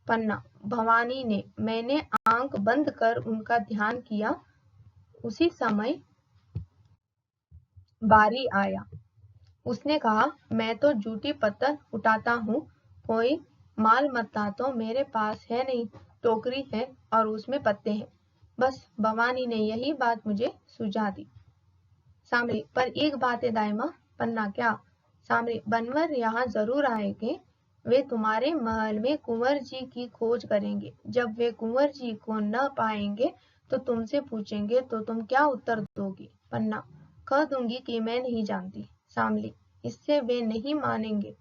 पन्ना, भवानी ने। मैंने आंख बंद कर उनका ध्यान किया, उसी समय बारी आया। उसने कहा, मैं तो जूठी पत्थर उठाता हूँ, कोई माल मत्ता तो मेरे पास है नहीं, टोकरी है और उसमें पत्ते हैं। बस भवानी ने यही बात मुझे सुझा दी। सामरी, पर एक बात है दाइमा। पन्ना, क्या? सामरी, बनवर यहाँ जरूर आएंगे। वे तुम्हारे महल में कुंवर जी की खोज करेंगे। जब वे कुंवर जी को न पाएंगे तो तुमसे पूछेंगे तो तुम क्या उत्तर दोगी? पन्ना, कह दूंगी कि मैं नहीं जानती। सामली, इससे वे नहीं मानेंगे।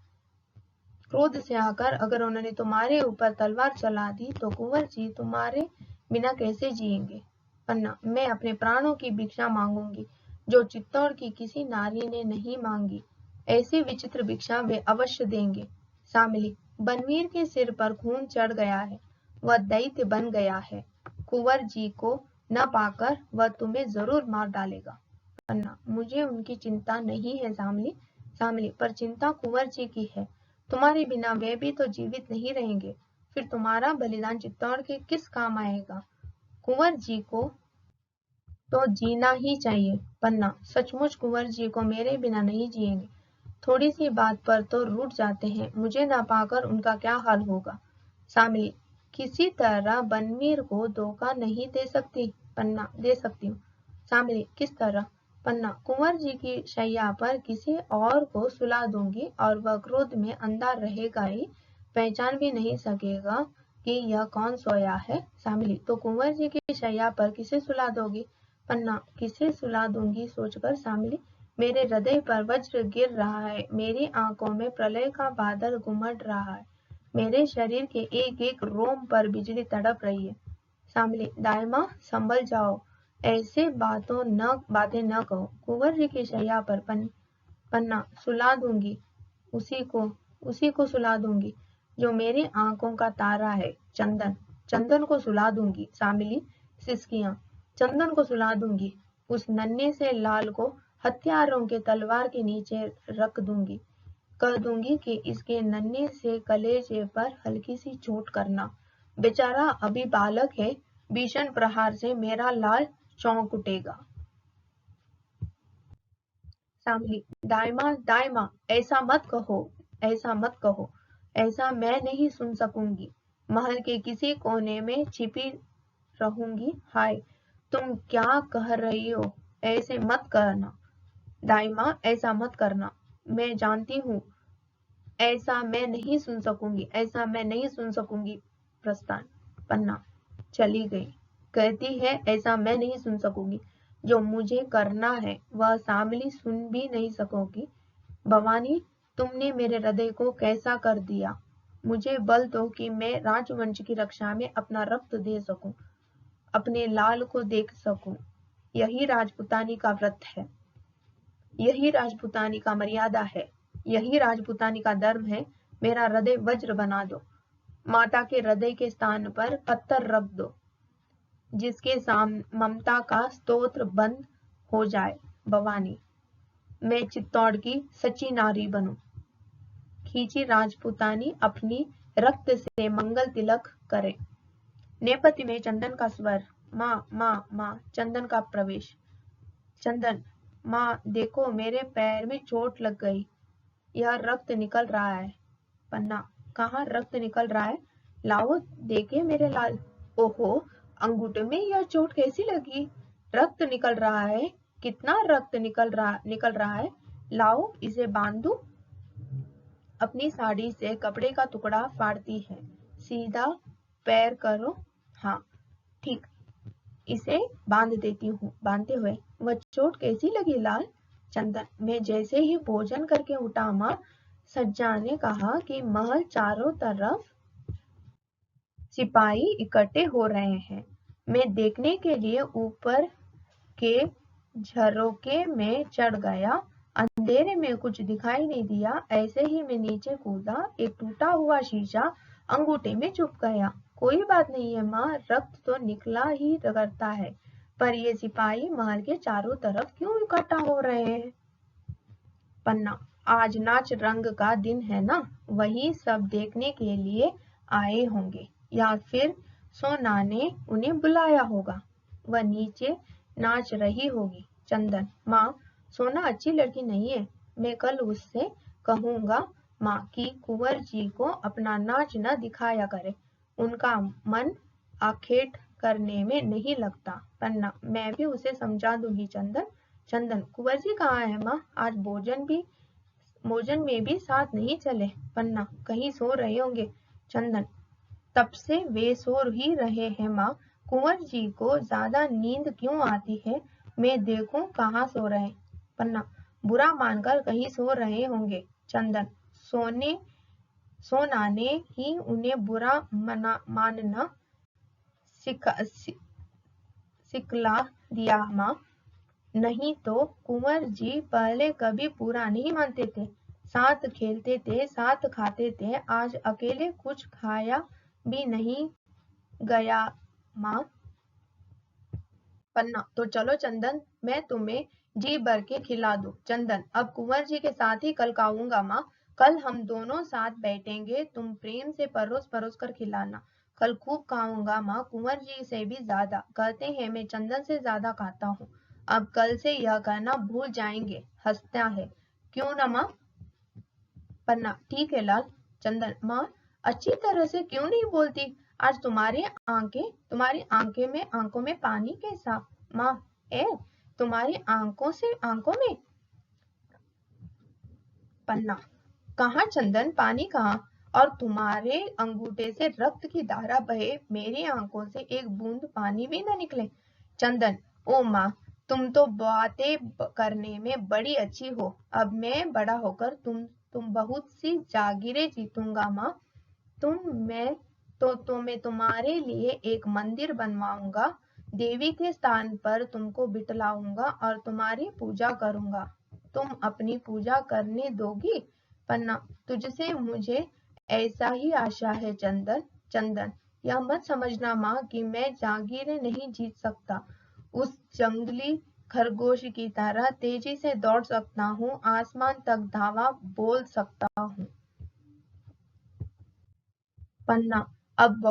क्रोध से आकर अगर उन्होंने तुम्हारे ऊपर तलवार चला दी तो कुंवर जी तुम्हारे बिना कैसे जिएंगे? पन्ना, मैं अपने प्राणों की भिक्षा मांगूंगी जो चित्तौड़ की किसी नारी ने नहीं मांगी। ऐसी विचित्र भिक्षा वे अवश्य देंगे। सामिली, बनवीर के सिर पर खून चढ़ गया है। वह दैत्य बन गया है। कुंवर जी को न पाकर वह तुम्हें जरूर मार डालेगा। पन्ना, मुझे उनकी चिंता नहीं है सामिली। सामिली, पर चिंता कुंवर जी की है। तुम्हारे बिना वे भी तो जीवित नहीं रहेंगे। फिर तुम्हारा बलिदान चित्तौड़ के किस काम आएगा? कुंवर जी को तो जीना ही चाहिए। पन्ना, सचमुच कुंवर जी को मेरे बिना नहीं जिएंगे। थोड़ी सी बात पर तो रूठ जाते हैं। मुझे ना पाकर उनका क्या हाल होगा? सामिली, किसी तरह बनवीर को धोखा नहीं दे सकती? पन्ना, दे सकती हूँ। सामिली, किस तरह? पन्ना, कुंवर जी की शैया पर किसी और को सुला दूंगी और वह क्रोध में अंधा रहेगा ही, पहचान भी नहीं सकेगा कि यह कौन सोया है। सामिली, तो कुंवर जी की शैया पर किसे सुला दोगी? पन्ना, किसे सुला दूंगी सोचकर सामिली मेरे हृदय पर वज्र गिर रहा है। मेरी आंखों में प्रलय का बादल घुमड़ रहा है। मेरे शरीर के एक एक रोम पर बिजली तड़प रही है। सामिली, दाइमा संभल जाओ। ऐसे बातें न कहो। कुंवर जी की शैया पर पन्ना, सुला दूंगी। उसी को सुला दूंगी जो मेरी आंखों का तारा है। चंदन को सुला दूंगी। सामिली, सिसकियां, चंदन को सुला दूंगी। उस नन्हे से लाल को हथियारों के तलवार के नीचे रख दूंगी। कह दूंगी कि इसके नन्हे से कलेजे पर हल्की सी चोट करना। बेचारा अभी बालक है। भीषण प्रहार से मेरा लाल चौंक उठेगा। सामली, दाइमा दाइमा, ऐसा मत कहो, ऐसा मत कहो। ऐसा मैं नहीं सुन सकूंगी। महल के किसी कोने में छिपी रहूंगी। हाय, तुम क्या कह रही हो? ऐसे मत करना दाइमा, ऐसा मत करना। मैं जानती हूँ ऐसा मैं नहीं सुन सकूंगी, ऐसा मैं नहीं सुन सकूंगी। प्रस्थान। पन्ना, चली गई। कहती है ऐसा मैं नहीं सुन सकूंगी। जो मुझे करना है वह सामली सुन भी नहीं सकोगी। भवानी, तुमने मेरे हृदय को कैसा कर दिया। मुझे बल दो कि मैं राजवंश की रक्षा में अपना रक्त दे सकूं, अपने लाल को देख सकूं। यही राजपुतानी का व्रत है। यही राजपुतानी का मर्यादा है। यही राजपुतानी का धर्म है। मेरा हृदय वज्र बना दो। माता के हृदय के स्थान पर पत्थर रख दो, जिसके ममता का स्तोत्र बंद हो जाए। भवानी, मैं चित्तौड़ की सच्ची नारी बनूं। खींची राजपुतानी अपनी रक्त से मंगल तिलक करे। नेपथ्य में चंदन का स्वर। माँ माँ माँ, चंदन का प्रवेश। चंदन, माँ देखो मेरे पैर में चोट लग गई। यह रक्त निकल रहा है। पन्ना, कहाँ रक्त निकल रहा है? लाओ देखे मेरे लाल। ओहो, अंगूठे में यह चोट कैसी लगी? रक्त निकल रहा है। कितना रक्त निकल रहा है? लाओ इसे बांध दूं। अपनी साड़ी से कपड़े का टुकड़ा फाड़ती है। सीधा पैर करो। हाँ, ठीक, इसे बांध देती हूँ। बांधते हुए, वह चोट कैसी लगी लाल? चंदन, मैं जैसे ही भोजन करके उठा माँ, सज्जा ने कहा कि महल चारों तरफ सिपाही इकट्ठे हो रहे हैं। मैं देखने के लिए ऊपर के झरोके में चढ़ गया। अंधेरे में कुछ दिखाई नहीं दिया। ऐसे ही मैं नीचे कूदा। एक टूटा हुआ शीशा अंगूठे में चुभ गया। कोई बात नहीं है माँ, रक्त तो निकला ही करता है, पर ये सिपाही महल के चारों तरफ क्यों इकट्ठा हो रहे हैं? पन्ना, आज नाच रंग का दिन है ना, वही सब देखने के लिए आए होंगे, या फिर सोना ने उन्हें बुलाया होगा। वह नीचे नाच रही होगी। चंदन, माँ, सोना अच्छी लड़की नहीं है। मैं कल उससे कहूंगा माँ कि कुंवर जी को अपना नाच न दिखाया करे। उनका मन आखेट करने में नहीं लगता। पन्ना, मैं भी उसे समझा दूंगी चंदन। चंदन, कुंवर जी कहाँ है माँ? आज भोजन में भी साथ नहीं चले। पन्ना, कहीं सो रहे होंगे। चंदन, तब से वे सो ही रहे हैं माँ। कुंवर जी को ज्यादा नींद क्यों आती है? मैं देखूं कहाँ सो रहे। पन्ना, बुरा मानकर कहीं सो रहे होंगे। चंदन, सोना ने ही उन्हें बुरा मानना सिखला दिया माँ। नहीं तो कुंवर जी पहले कभी बुरा नहीं मानते थे। साथ खेलते थे, साथ खाते थे। आज अकेले कुछ खाया भी नहीं गया माँ। पन्ना, तो चलो चंदन, मैं तुम्हें जी भर के खिला दूं। चंदन, अब कुंवर जी के साथ ही कल खाऊंगा माँ। कल हम दोनों साथ बैठेंगे, तुम प्रेम से परोस परोस कर खिलाना। कल खूब खाऊंगा माँ, कुंवर जी से भी ज्यादा। कहते हैं मैं चंदन से ज्यादा खाता हूँ। अब कल से यह कहना भूल जाएंगे। हंसता है। क्यों ना माँ? पन्ना, ठीक है लाल। चंदन, माँ अच्छी तरह से क्यों नहीं बोलती? आज तुम्हारी आंखों में पानी कैसा? माँ, ए, तुम्हारी आंखों में? पन्ना, कहाँ चंदन, पानी कहाँ? और तुम्हारे अंगूठे से रक्त की धारा बहे, मेरी आंखों से एक बूंद पानी भी न निकले। चंदन, ओ माँ, तुम तो बातें करने में बड़ी अच्छी हो। अब मैं बड़ा होकर तुम बहुत सी जागीरें जीतूंगा माँ। मैं तुम्हारे लिए एक मंदिर बनवाऊंगा। देवी के स्थान पर तुमको बिठलाऊंगा और तुम्हारी पूजा करूंगा। तुम अपनी पूजा करने दोगी? पन्ना, तुझसे मुझे ऐसा ही आशा है चंदन। चंदन, यह मत समझना माँ कि मैं जागीरें नहीं जीत सकता। उस जंगली खरगोश की तरह तेजी से दौड़ सकता हूँ, आसमान तक धावा बोल सकता हूँ। पन्ना, अब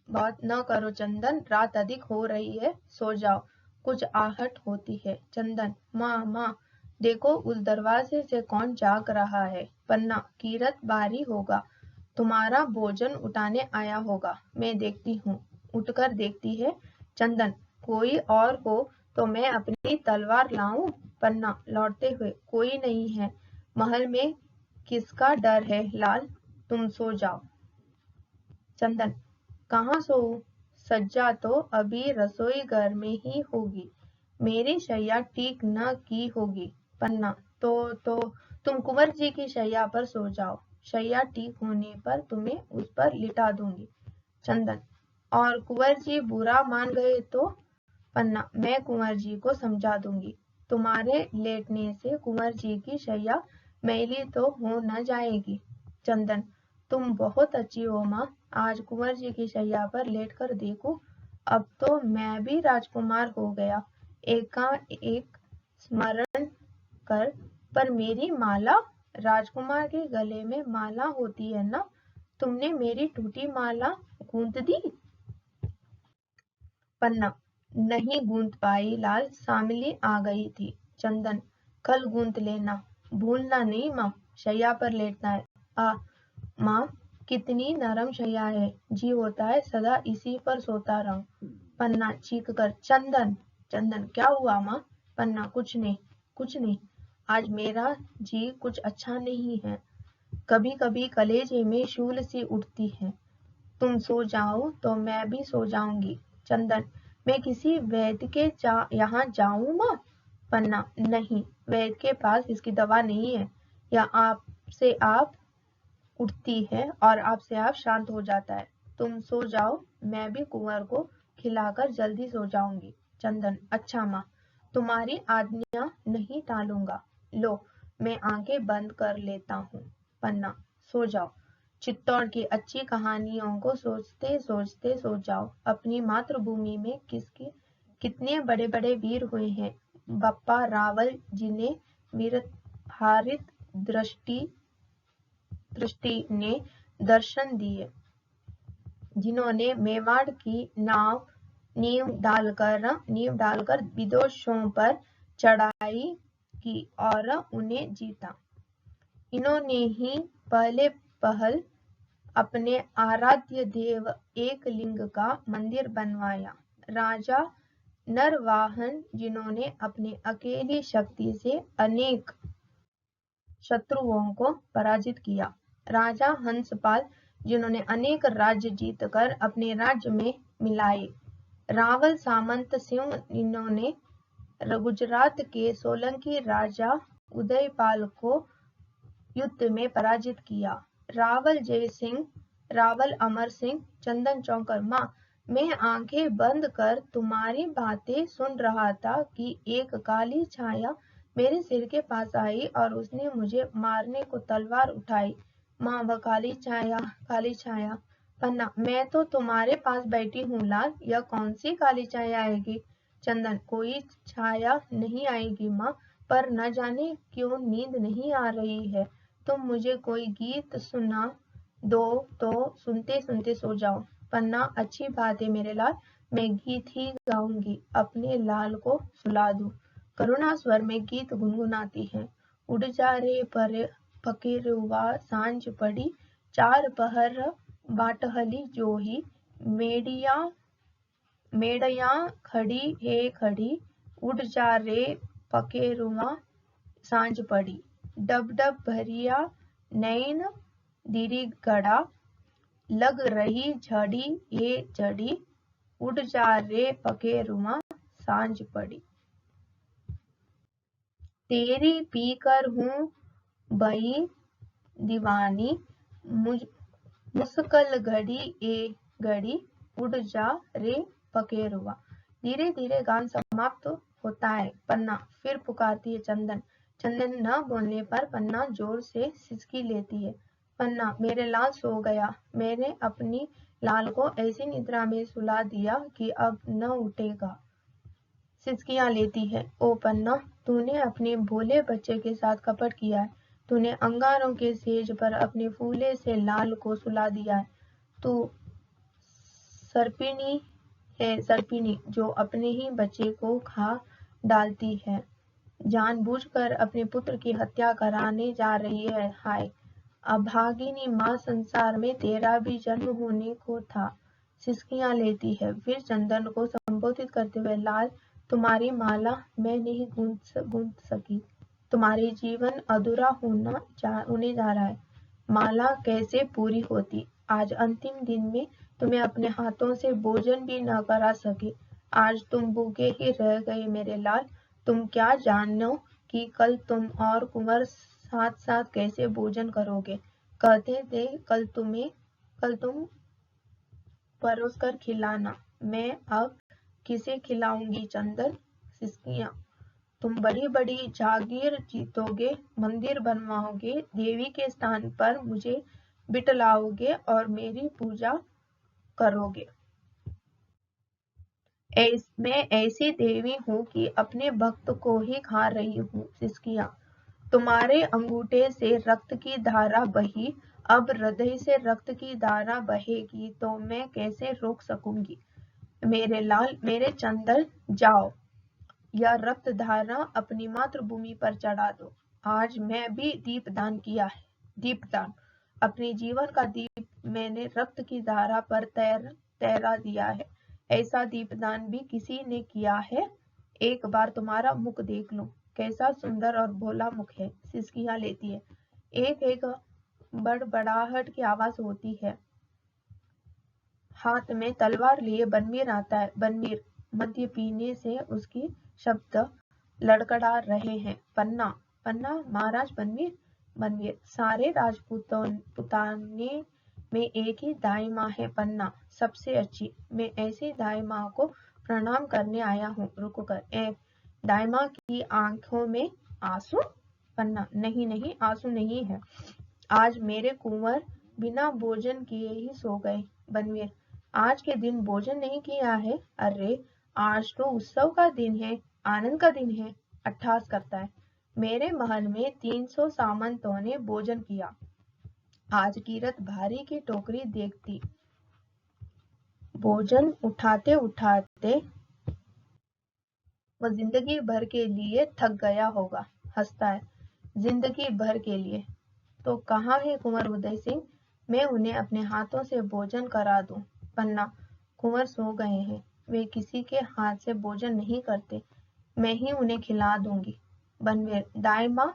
बात न करो चंदन, रात अधिक हो रही है, सो जाओ। कुछ आहट होती है। चंदन, माँ, देखो उस दरवाजे से कौन झांक रहा है। पन्ना, कीरत बारी होगा, तुम्हारा भोजन उठाने आया होगा। मैं देखती हूँ। उठकर देखती है। चंदन, कोई और हो तो मैं अपनी तलवार लाऊं? पन्ना, लौटते हुए, कोई नहीं है महल में, किसका डर है लाल? तुम सो जाओ। चंदन, कहाँ सोऊं? सज्जा तो अभी रसोई घर में ही होगी। मेरी शैया ठीक न की होगी। पन्ना, तो तुम कुंवर जी की शैया पर सो जाओ। शैया ठीक होने पर तुम्हें उस पर लिटा दूंगी। चंदन, और कुंवर जी बुरा मान गए तो? पन्ना, मैं कुंवर जी को समझा दूंगी। तुम्हारे लेटने से कुंवर जी की शैया मैली तो हो न जाएगी। चंदन, तुम बहुत अच्छी हो माँ। आज कुंवर जी की शैया पर लेट कर देखो, अब तो मैं भी राजकुमार हो गया। एकाएक स्मरण कर, पर मेरी माला? राजकुमार के गले में माला होती है ना? तुमने मेरी टूटी माला गूंथ दी? पन्ना, नहीं गूंथ पाई लाल, सामली आ गई थी। चंदन, कल गूंथ लेना, भूलना नहीं माँ। शैया पर लेटना है। आ माँ, कितनी नरम शैया है, जी होता है सदा इसी पर सोता रहूं। पन्ना चीख कर, चंदन। चंदन, क्या हुआ माँ? पन्ना, कुछ नहीं। आज मेरा जी कुछ अच्छा नहीं है। कभी कभी कलेजे में शूल सी उठती है। तुम सो जाओ तो मैं भी सो जाऊंगी। चंदन, मैं किसी वैद्य के यहाँ जाऊं माँ? पन्ना, नहीं, वैद्य के पास इसकी दवा नहीं है। या आपसे आप उठती है और आपसे आप शांत हो जाता है। तुम सो जाओ, मैं भी कुंवर को खिलाकर जल्दी सो जाऊंगी। चंदन, अच्छा माँ, तुम्हारी आज्ञा नहीं टालूंगा। लो, मैं आंखें बंद कर लेता हूँ। पन्ना, सो जाओ। चित्तौड़ की अच्छी कहानियों को सोचते सोचते सो जाओ। अपनी मातृभूमि में कितने बड़े बड़े वीर हुए हैं। बप्पा रावल जिन्हें वीरहारित दृष्टि ने दर्शन दिए, जिन्होंने मेवाड़ की नींव डालकर विदेशों पर चढ़ाई की और उन्हें जीता। इन्होंने ही पहले पहल अपने आराध्य देव एक लिंग का मंदिर बनवाया। राजा नरवाहन, जिन्होंने अपनी अकेली शक्ति से अनेक शत्रुओं को पराजित किया। राजा हंसपाल, जिन्होंने अनेक राज्य जीतकर अपने राज्य में मिलाए। रावल सामंत सिंह, जिन्होंने गुजरात के सोलंकी राजा उदयपाल को युद्ध में पराजित किया। रावल जय सिंह, रावल अमर सिंह, चंदन चौकर। माँ, मैं आंखें बंद कर तुम्हारी बातें सुन रहा था कि एक काली छाया मेरे सिर के पास आई और उसने मुझे मारने को तलवार उठाई। माँ, वह काली छाया। पन्ना, मैं तो तुम्हारे पास बैठी हूँ लाल, यह कौन सी काली छाया आएगी? चंदन, कोई छाया नहीं आएगी माँ, पर न जाने क्यों नींद नहीं आ रही है। तुम मुझे कोई गीत सुना दो तो सुनते सुनते सो जाओ। पन्ना, अच्छी बात है मेरे लाल, मैं गीत ही गाऊंगी, अपने लाल को सुला दूं। करुणा स्वर में गीत गुनगुनाती है। उड़ जा रे पर फकीरुआ, सांझ पड़ी, चार पहर बाटहली जोही, मेड़िया खड़ी है खड़ी, उड़ जा रे पकेरुआ, सांझ पड़ी। डब डब भरिया नैन दिरी गड़ा, लग रही झड़ी ये जड़ी, उड़ जा रे पकेरुआ, सांझ पड़ी। तेरी पीकर हूँ बई दीवानी, मुस्कल घड़ी ए घड़ी, उड़ जा रे पकेरुआ। धीरे धीरे गान समाप्त होता है। पन्ना फिर पुकारती है चंदन। चंदन न बोलने पर पन्ना जोर से सिसकी लेती है। पन्ना, मेरे लाल सो गया। मैंने अपनी लाल को ऐसी निद्रा में सुला दिया कि अब न उठेगा। सिसकियां लेती है। ओ पन्ना, तूने अपने भोले बच्चे के साथ कपट किया है। तूने अंगारों के सेज पर अपने फूले से लाल को सुला दिया है। तू सर्पिणी है, सर्पिणी, जो अपने ही बच्चे को खा डालती है। जानबूझकर अपने पुत्र की हत्या कराने जा रही है। हाय अभागिनी माँ, संसार में तेरा भी जन्म होने को था। सिसकियां लेती है। फिर चंदन को संबोधित करते हुए, लाल, तुम्हारी माला मैं नहीं गूंथ सकी। तुम्हारी जीवन अधूरा होने जा रहा है। माला कैसे पूरी होती? आज अंतिम दिन में तुम्हें अपने हाथों से भोजन भी न करा सके। आज तुम भूखे ही रह गए मेरे लाल। तुम क्या जानो कि कल तुम और कुंवर साथ साथ कैसे भोजन करोगे। कहते थे कल तुम परोस कर खिलाना। मैं अब किसे खिलाऊंगी चंदन? सिसकियां, तुम बड़ी बड़ी जागीर जीतोगे, मंदिर बनवाओगे, देवी के स्थान पर मुझे बिठलाओगे और मेरी पूजा करोगे। मैं ऐसी देवी हूँ कि अपने भक्त को ही खा रही हूँ। सिसकियां, तुम्हारे अंगूठे से रक्त की धारा बही, अब हृदय से रक्त की धारा बहेगी तो मैं कैसे रोक सकूंगी। मेरे लाल, मेरे चंदन, जाओ, यह रक्त धारा अपनी मातृभूमि पर चढ़ा दो। आज मैं भी दीपदान किया है। दीपदान, अपने जीवन का दीप मैंने रक्त की धारा पर तैरा दिया है। ऐसा दीपदान भी किसी ने किया है? एक बार तुम्हारा मुख देख लूं, कैसा सुंदर और भोला मुख है। सिसकियां लेती है। एक एक बड़बड़ाहट की आवाज होती है। हाथ में तलवार लिए बनवीर आता है। बनवीर, मद्य पीने से उसकी शब्द लड़खड़ा रहे हैं। पन्ना, पन्ना, महाराज बनवीर। बनवीर, सारे पुताने में एक ही दाई माँ है पन्ना, सबसे अच्छी। मैं ऐसी दाई माँ को प्रणाम करने आया हूँ। रुक कर, दाई माँ की आंखों में आंसू? पन्ना, नहीं नहीं, आंसू नहीं है। आज मेरे कुंवर बिना भोजन किए ही सो गए। बनवीर, आज के दिन भोजन नहीं किया है? अरे आज तो उत्सव का दिन है, आनंद का दिन है। अट्ठास करता है। मेरे महल में 300 सामंतों ने भोजन किया। आज कीरत भारी की टोकरी देखती। भोजन उठाते उठाते वह जिंदगी भर के लिए थक गया होगा। हंसता है। जिंदगी भर के लिए तो कहाँ है कुंवर उदय सिंह? मैं उन्हें अपने हाथों से भोजन करा दूं। पन्ना, कुंवर सो गए हैं, वे किसी के हाथ से भोजन नहीं करते, मैं ही उन्हें खिला दूंगी। बनवीर, दाई माँ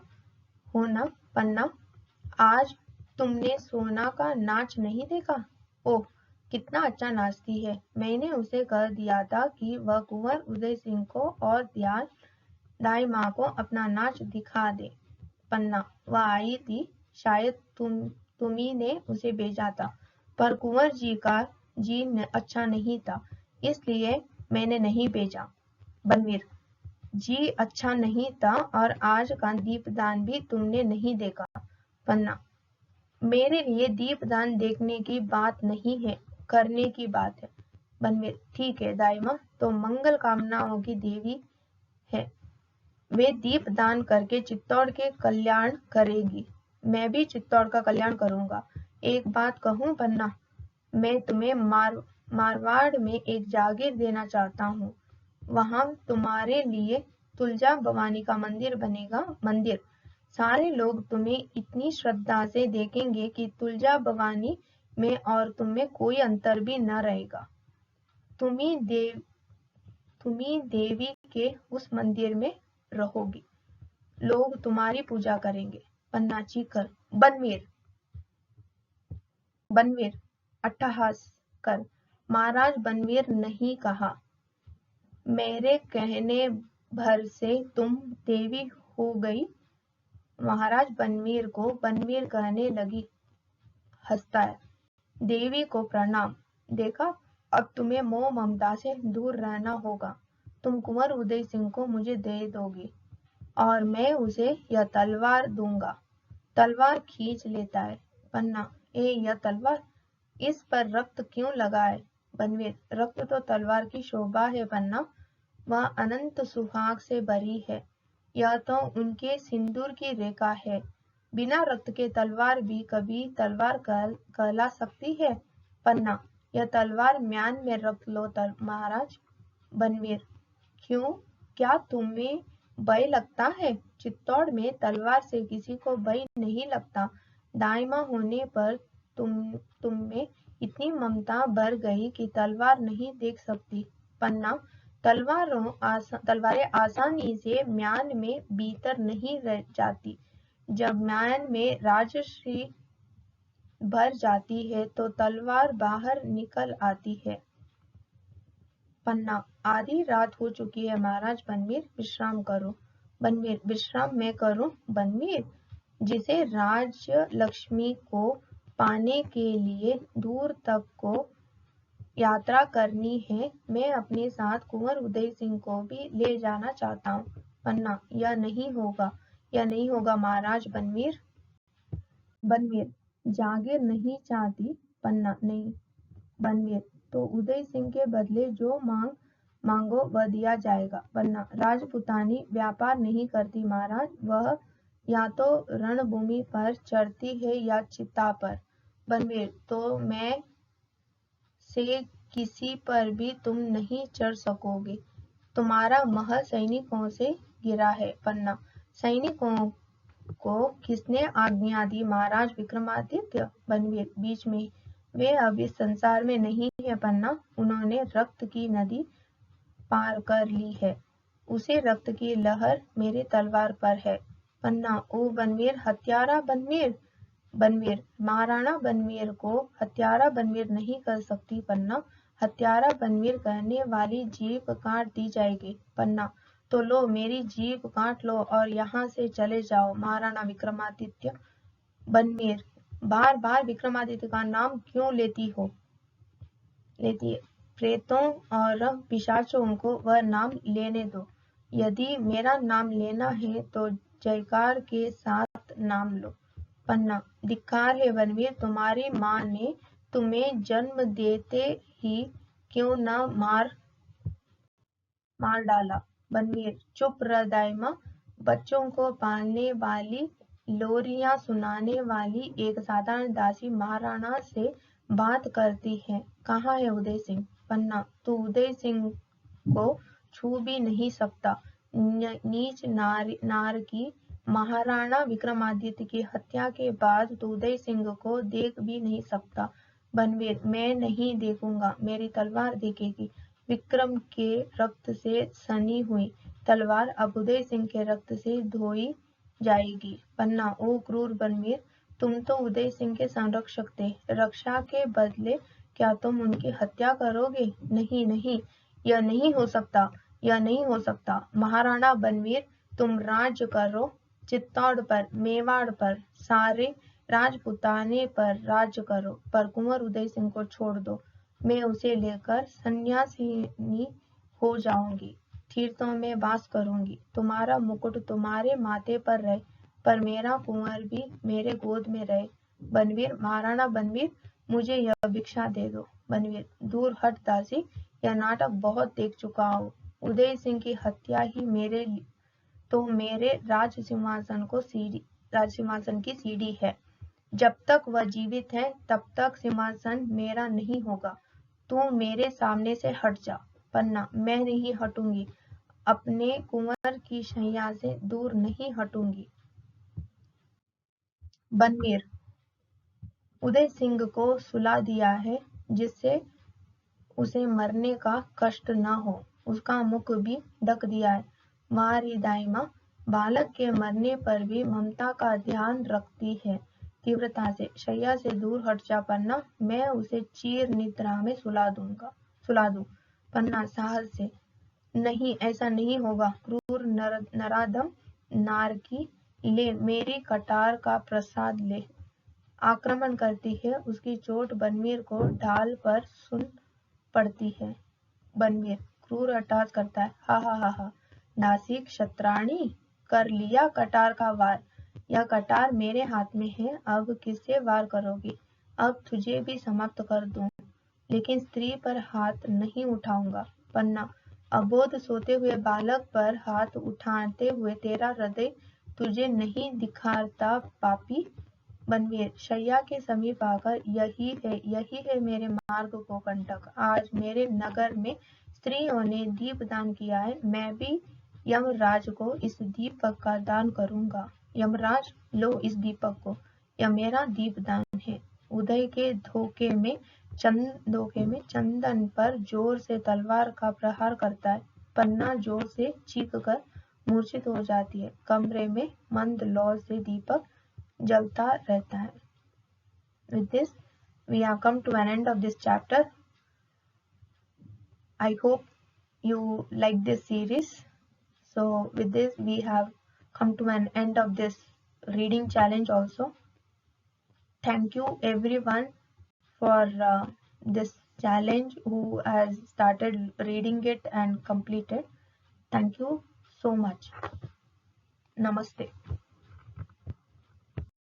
हो ना? पन्ना, आज तुमने सोना का नाच नहीं देखा? ओह, कितना अच्छा नाचती है। मैंने उसे कह दिया था कि वह कुंवर उदय सिंह को और दाई माँ को अपना नाच दिखा दे। पन्ना, वह आई थी, शायद तुम्ही ने उसे भेजा था, पर कुंवर जी का जी अच्छा नहीं था, इसलिए मैंने नहीं भेजा। बनवीर, जी अच्छा नहीं था और आज का दीपदान भी तुमने नहीं देखा। पन्ना, मेरे लिए दीपदान देखने की बात नहीं है, करने की बात है। बनवीर, ठीक है दाई माँ, तो मंगल कामनाओं की देवी है, वे दीपदान करके चित्तौड़ के कल्याण करेगी। मैं भी चित्तौड़ का कल्याण करूंगा। एक बात कहूं पन्ना, मैं तुम्हें मारवाड़ में एक जागीर देना चाहता हूँ। वहां तुम्हारे लिए तुलजा भवानी का मंदिर बनेगा। मंदिर, सारे लोग तुम्हें इतनी श्रद्धा से देखेंगे कि तुलजा भवानी में और तुम में कोई अंतर भी न रहेगा। तुम्ही देवी के उस मंदिर में रहोगी, लोग तुम्हारी पूजा करेंगे। पन्ना चीखकर, बनवीर, अट्टहास कर। महाराज, बनवीर नहीं कहा, मेरे कहने भर से तुम देवी हो गई। महाराज बनवीर को बनवीर कहने लगी, हंसता है। देवी को प्रणाम। देखा, अब तुम्हें मोह ममता से दूर रहना होगा। तुम कुंवर उदय सिंह को मुझे दे दोगी और मैं उसे यह तलवार दूंगा। तलवार खींच लेता है। पन्ना, यह तलवार, इस पर रक्त क्यों लगा है? बनवीर, रक्त तो तलवार की शोभा है पन्ना, वह अनंत सुहाग से भरी है। यह तो उनके सिंदूर की रेखा है। बिना रक्त के तलवार भी कभी तलवार कहला सकती है। पन्ना, यह तलवार म्यान में रख लो महाराज। बनवीर, क्यों, क्या तुम्हें भय लगता है? चित्तौड़ में तलवार से किसी को भय नहीं लगता। दाईमा होने पर तुम में इतनी ममता भर गई कि तलवार नहीं देख सकती। पन्ना, तलवारें आसानी से म्यान में भीतर नहीं रह जाती। जब म्यान में राजश्री भर जाती है तो तलवार बाहर निकल आती है। पन्ना, आधी रात हो चुकी है महाराज। बनवीर, विश्राम करो। बनवीर, विश्राम मैं करूं? बनवीर, जिसे राज्य लक्ष्मी को पाने के लिए दूर तक को यात्रा करनी है, मैं अपने साथ कुंवर उदय सिंह को भी ले जाना चाहता हूँ। पन्ना, यह नहीं होगा महाराज। बनवीर, जागीर नहीं चाहती? पन्ना, नहीं। बनवीर, तो उदय सिंह के बदले जो मांगो वह दिया जाएगा। पन्ना, राजपुतानी व्यापार नहीं करती महाराज, वह या तो रणभूमि पर चढ़ती है या चिता पर। बनवीर, तो मैं से किसी पर भी तुम नहीं चढ़ सकोगे, तुम्हारा महल सैनिकों से घिरा है। पन्ना, सैनिकों को किसने आज्ञा दी महाराज विक्रमादित्य? बनवीर बीच में, वे अब इस संसार में नहीं है पन्ना, उन्होंने रक्त की नदी पार कर ली है, उसे रक्त की लहर मेरे तलवार पर है। पन्ना, ओ बनवीर, हत्यारा बनवीर। बनवीर, महाराणा बनवीर को हत्यारा बनवीर नहीं कर सकती पन्ना, हत्यारा बनवीर कहने वाली जीभ काट दी जाएगी। पन्ना, तो लो, मेरी जीभ काट लो और यहाँ से चले जाओ महाराणा विक्रमादित्य। बनवीर, बार बार विक्रमादित्य का नाम क्यों लेती है? प्रेतों और पिशाचों को वह नाम लेने दो। यदि मेरा नाम लेना है तो जयकार के साथ नाम लो। पन्ना, धिक्कार है बनवीर, तुम्हारी माँ ने तुम्हें जन्म देते ही क्यों न मार डाला। बनवीर, चुप रह दाईमा, बच्चों को पालने वाली, लोरियां सुनाने वाली एक साधारण दासी महाराणा से बात करती है। कहाँ है उदय सिंह? पन्ना, तू उदय सिंह को छू भी नहीं सकता, नीच नार की महाराणा विक्रमादित्य की हत्या के बाद तू उदय सिंह को देख भी नहीं सकता। बनवीर, मैं नहीं देखूंगा, मेरी तलवार दिखेगी। विक्रम के रक्त से सनी हुई तलवार अब उदय सिंह के रक्त से धोई जाएगी। पन्ना, ओ क्रूर बनवीर, तुम तो उदय सिंह के संरक्षक थे। रक्षा के बदले क्या तुम उनकी हत्या करोगे? नहीं नहीं, यह नहीं हो सकता, यह नहीं हो सकता। महाराणा बनवीर, तुम राज्य करो, चित्तौड़ पर, मेवाड़ पर, सारे राजपुताने पर राज्य करो, पर कुंवर उदय सिंह को छोड़ दो। मैं उसे लेकर सन्यासिनी हो जाऊंगी, तीर्थों में वास करूंगी। तुम्हारा मुकुट तुम्हारे माथे पर रहे, पर मेरा कुंवर भी मेरे गोद में रहे। बनवीर, महाराणा बनवीर, मुझे यह भिक्षा दे दो। बनवीर, दूर हट दासी, यह नाटक बहुत देख चुका हूँ। उदय सिंह की हत्या ही मेरे राज सिंहासन की सीढ़ी है। जब तक वह जीवित है तब तक सिंहासन मेरा नहीं होगा। तू मेरे सामने से हट जा। पन्ना, मैं नहीं हटूंगी, अपने कुंवर की शैया से दूर नहीं हटूंगी। बनवीर, उदय सिंह को सुला दिया है जिससे उसे मरने का कष्ट न हो। उसका मुख भी ढक दिया है। मारी दाइमा बालक के मरने पर भी ममता का ध्यान रखती है। तीव्रता से, शैया से दूर हट जा पन्ना, मैं उसे चीर निद्रा में सुला दूं। पन्ना साहस से, नहीं, ऐसा नहीं होगा। क्रूर नराधम नारकी, ले मेरी कटार का प्रसाद ले। आक्रमण करती है, उसकी चोट बनवीर को ढाल पर सुन पड़ती है। बनवीर क्रूर अट्टहास करता है, हा हा हा हा। नासिक क्षत्राणी, कर लिया कटार का वार। यह कटार मेरे हाथ में है, अब किससे वार करोगी? अब तुझे भी समाप्त कर दूं, लेकिन स्त्री पर हाथ नहीं उठाऊंगा। पन्ना, अबोध सोते हुए बालक पर हाथ उठाते हुए तेरा हृदय तुझे नहीं दिखाता पापी। बनवीर शैया के समीप आकर, यही है मेरे मार्ग को कंटक। आज मेरे नगर में स्त्रियों ने दीपदान किया है, मैं भी यमराज को इस दीपक का दान करूंगा। यमराज, लो इस दीपक को, यह मेरा दीपदान है। उदय के धोखे में चंदन पर जोर से तलवार का प्रहार करता है। पन्ना जोर से चीख कर मूर्छित हो जाती है। कमरे में मंद लौ से दीपक जलता रहता है। With this, we have come to an end of this chapter. I hope you like this series. So with this, we have come to an end of this reading challenge also. Thank you everyone for this challenge who has started reading it and completed. Thank you so much. Namaste.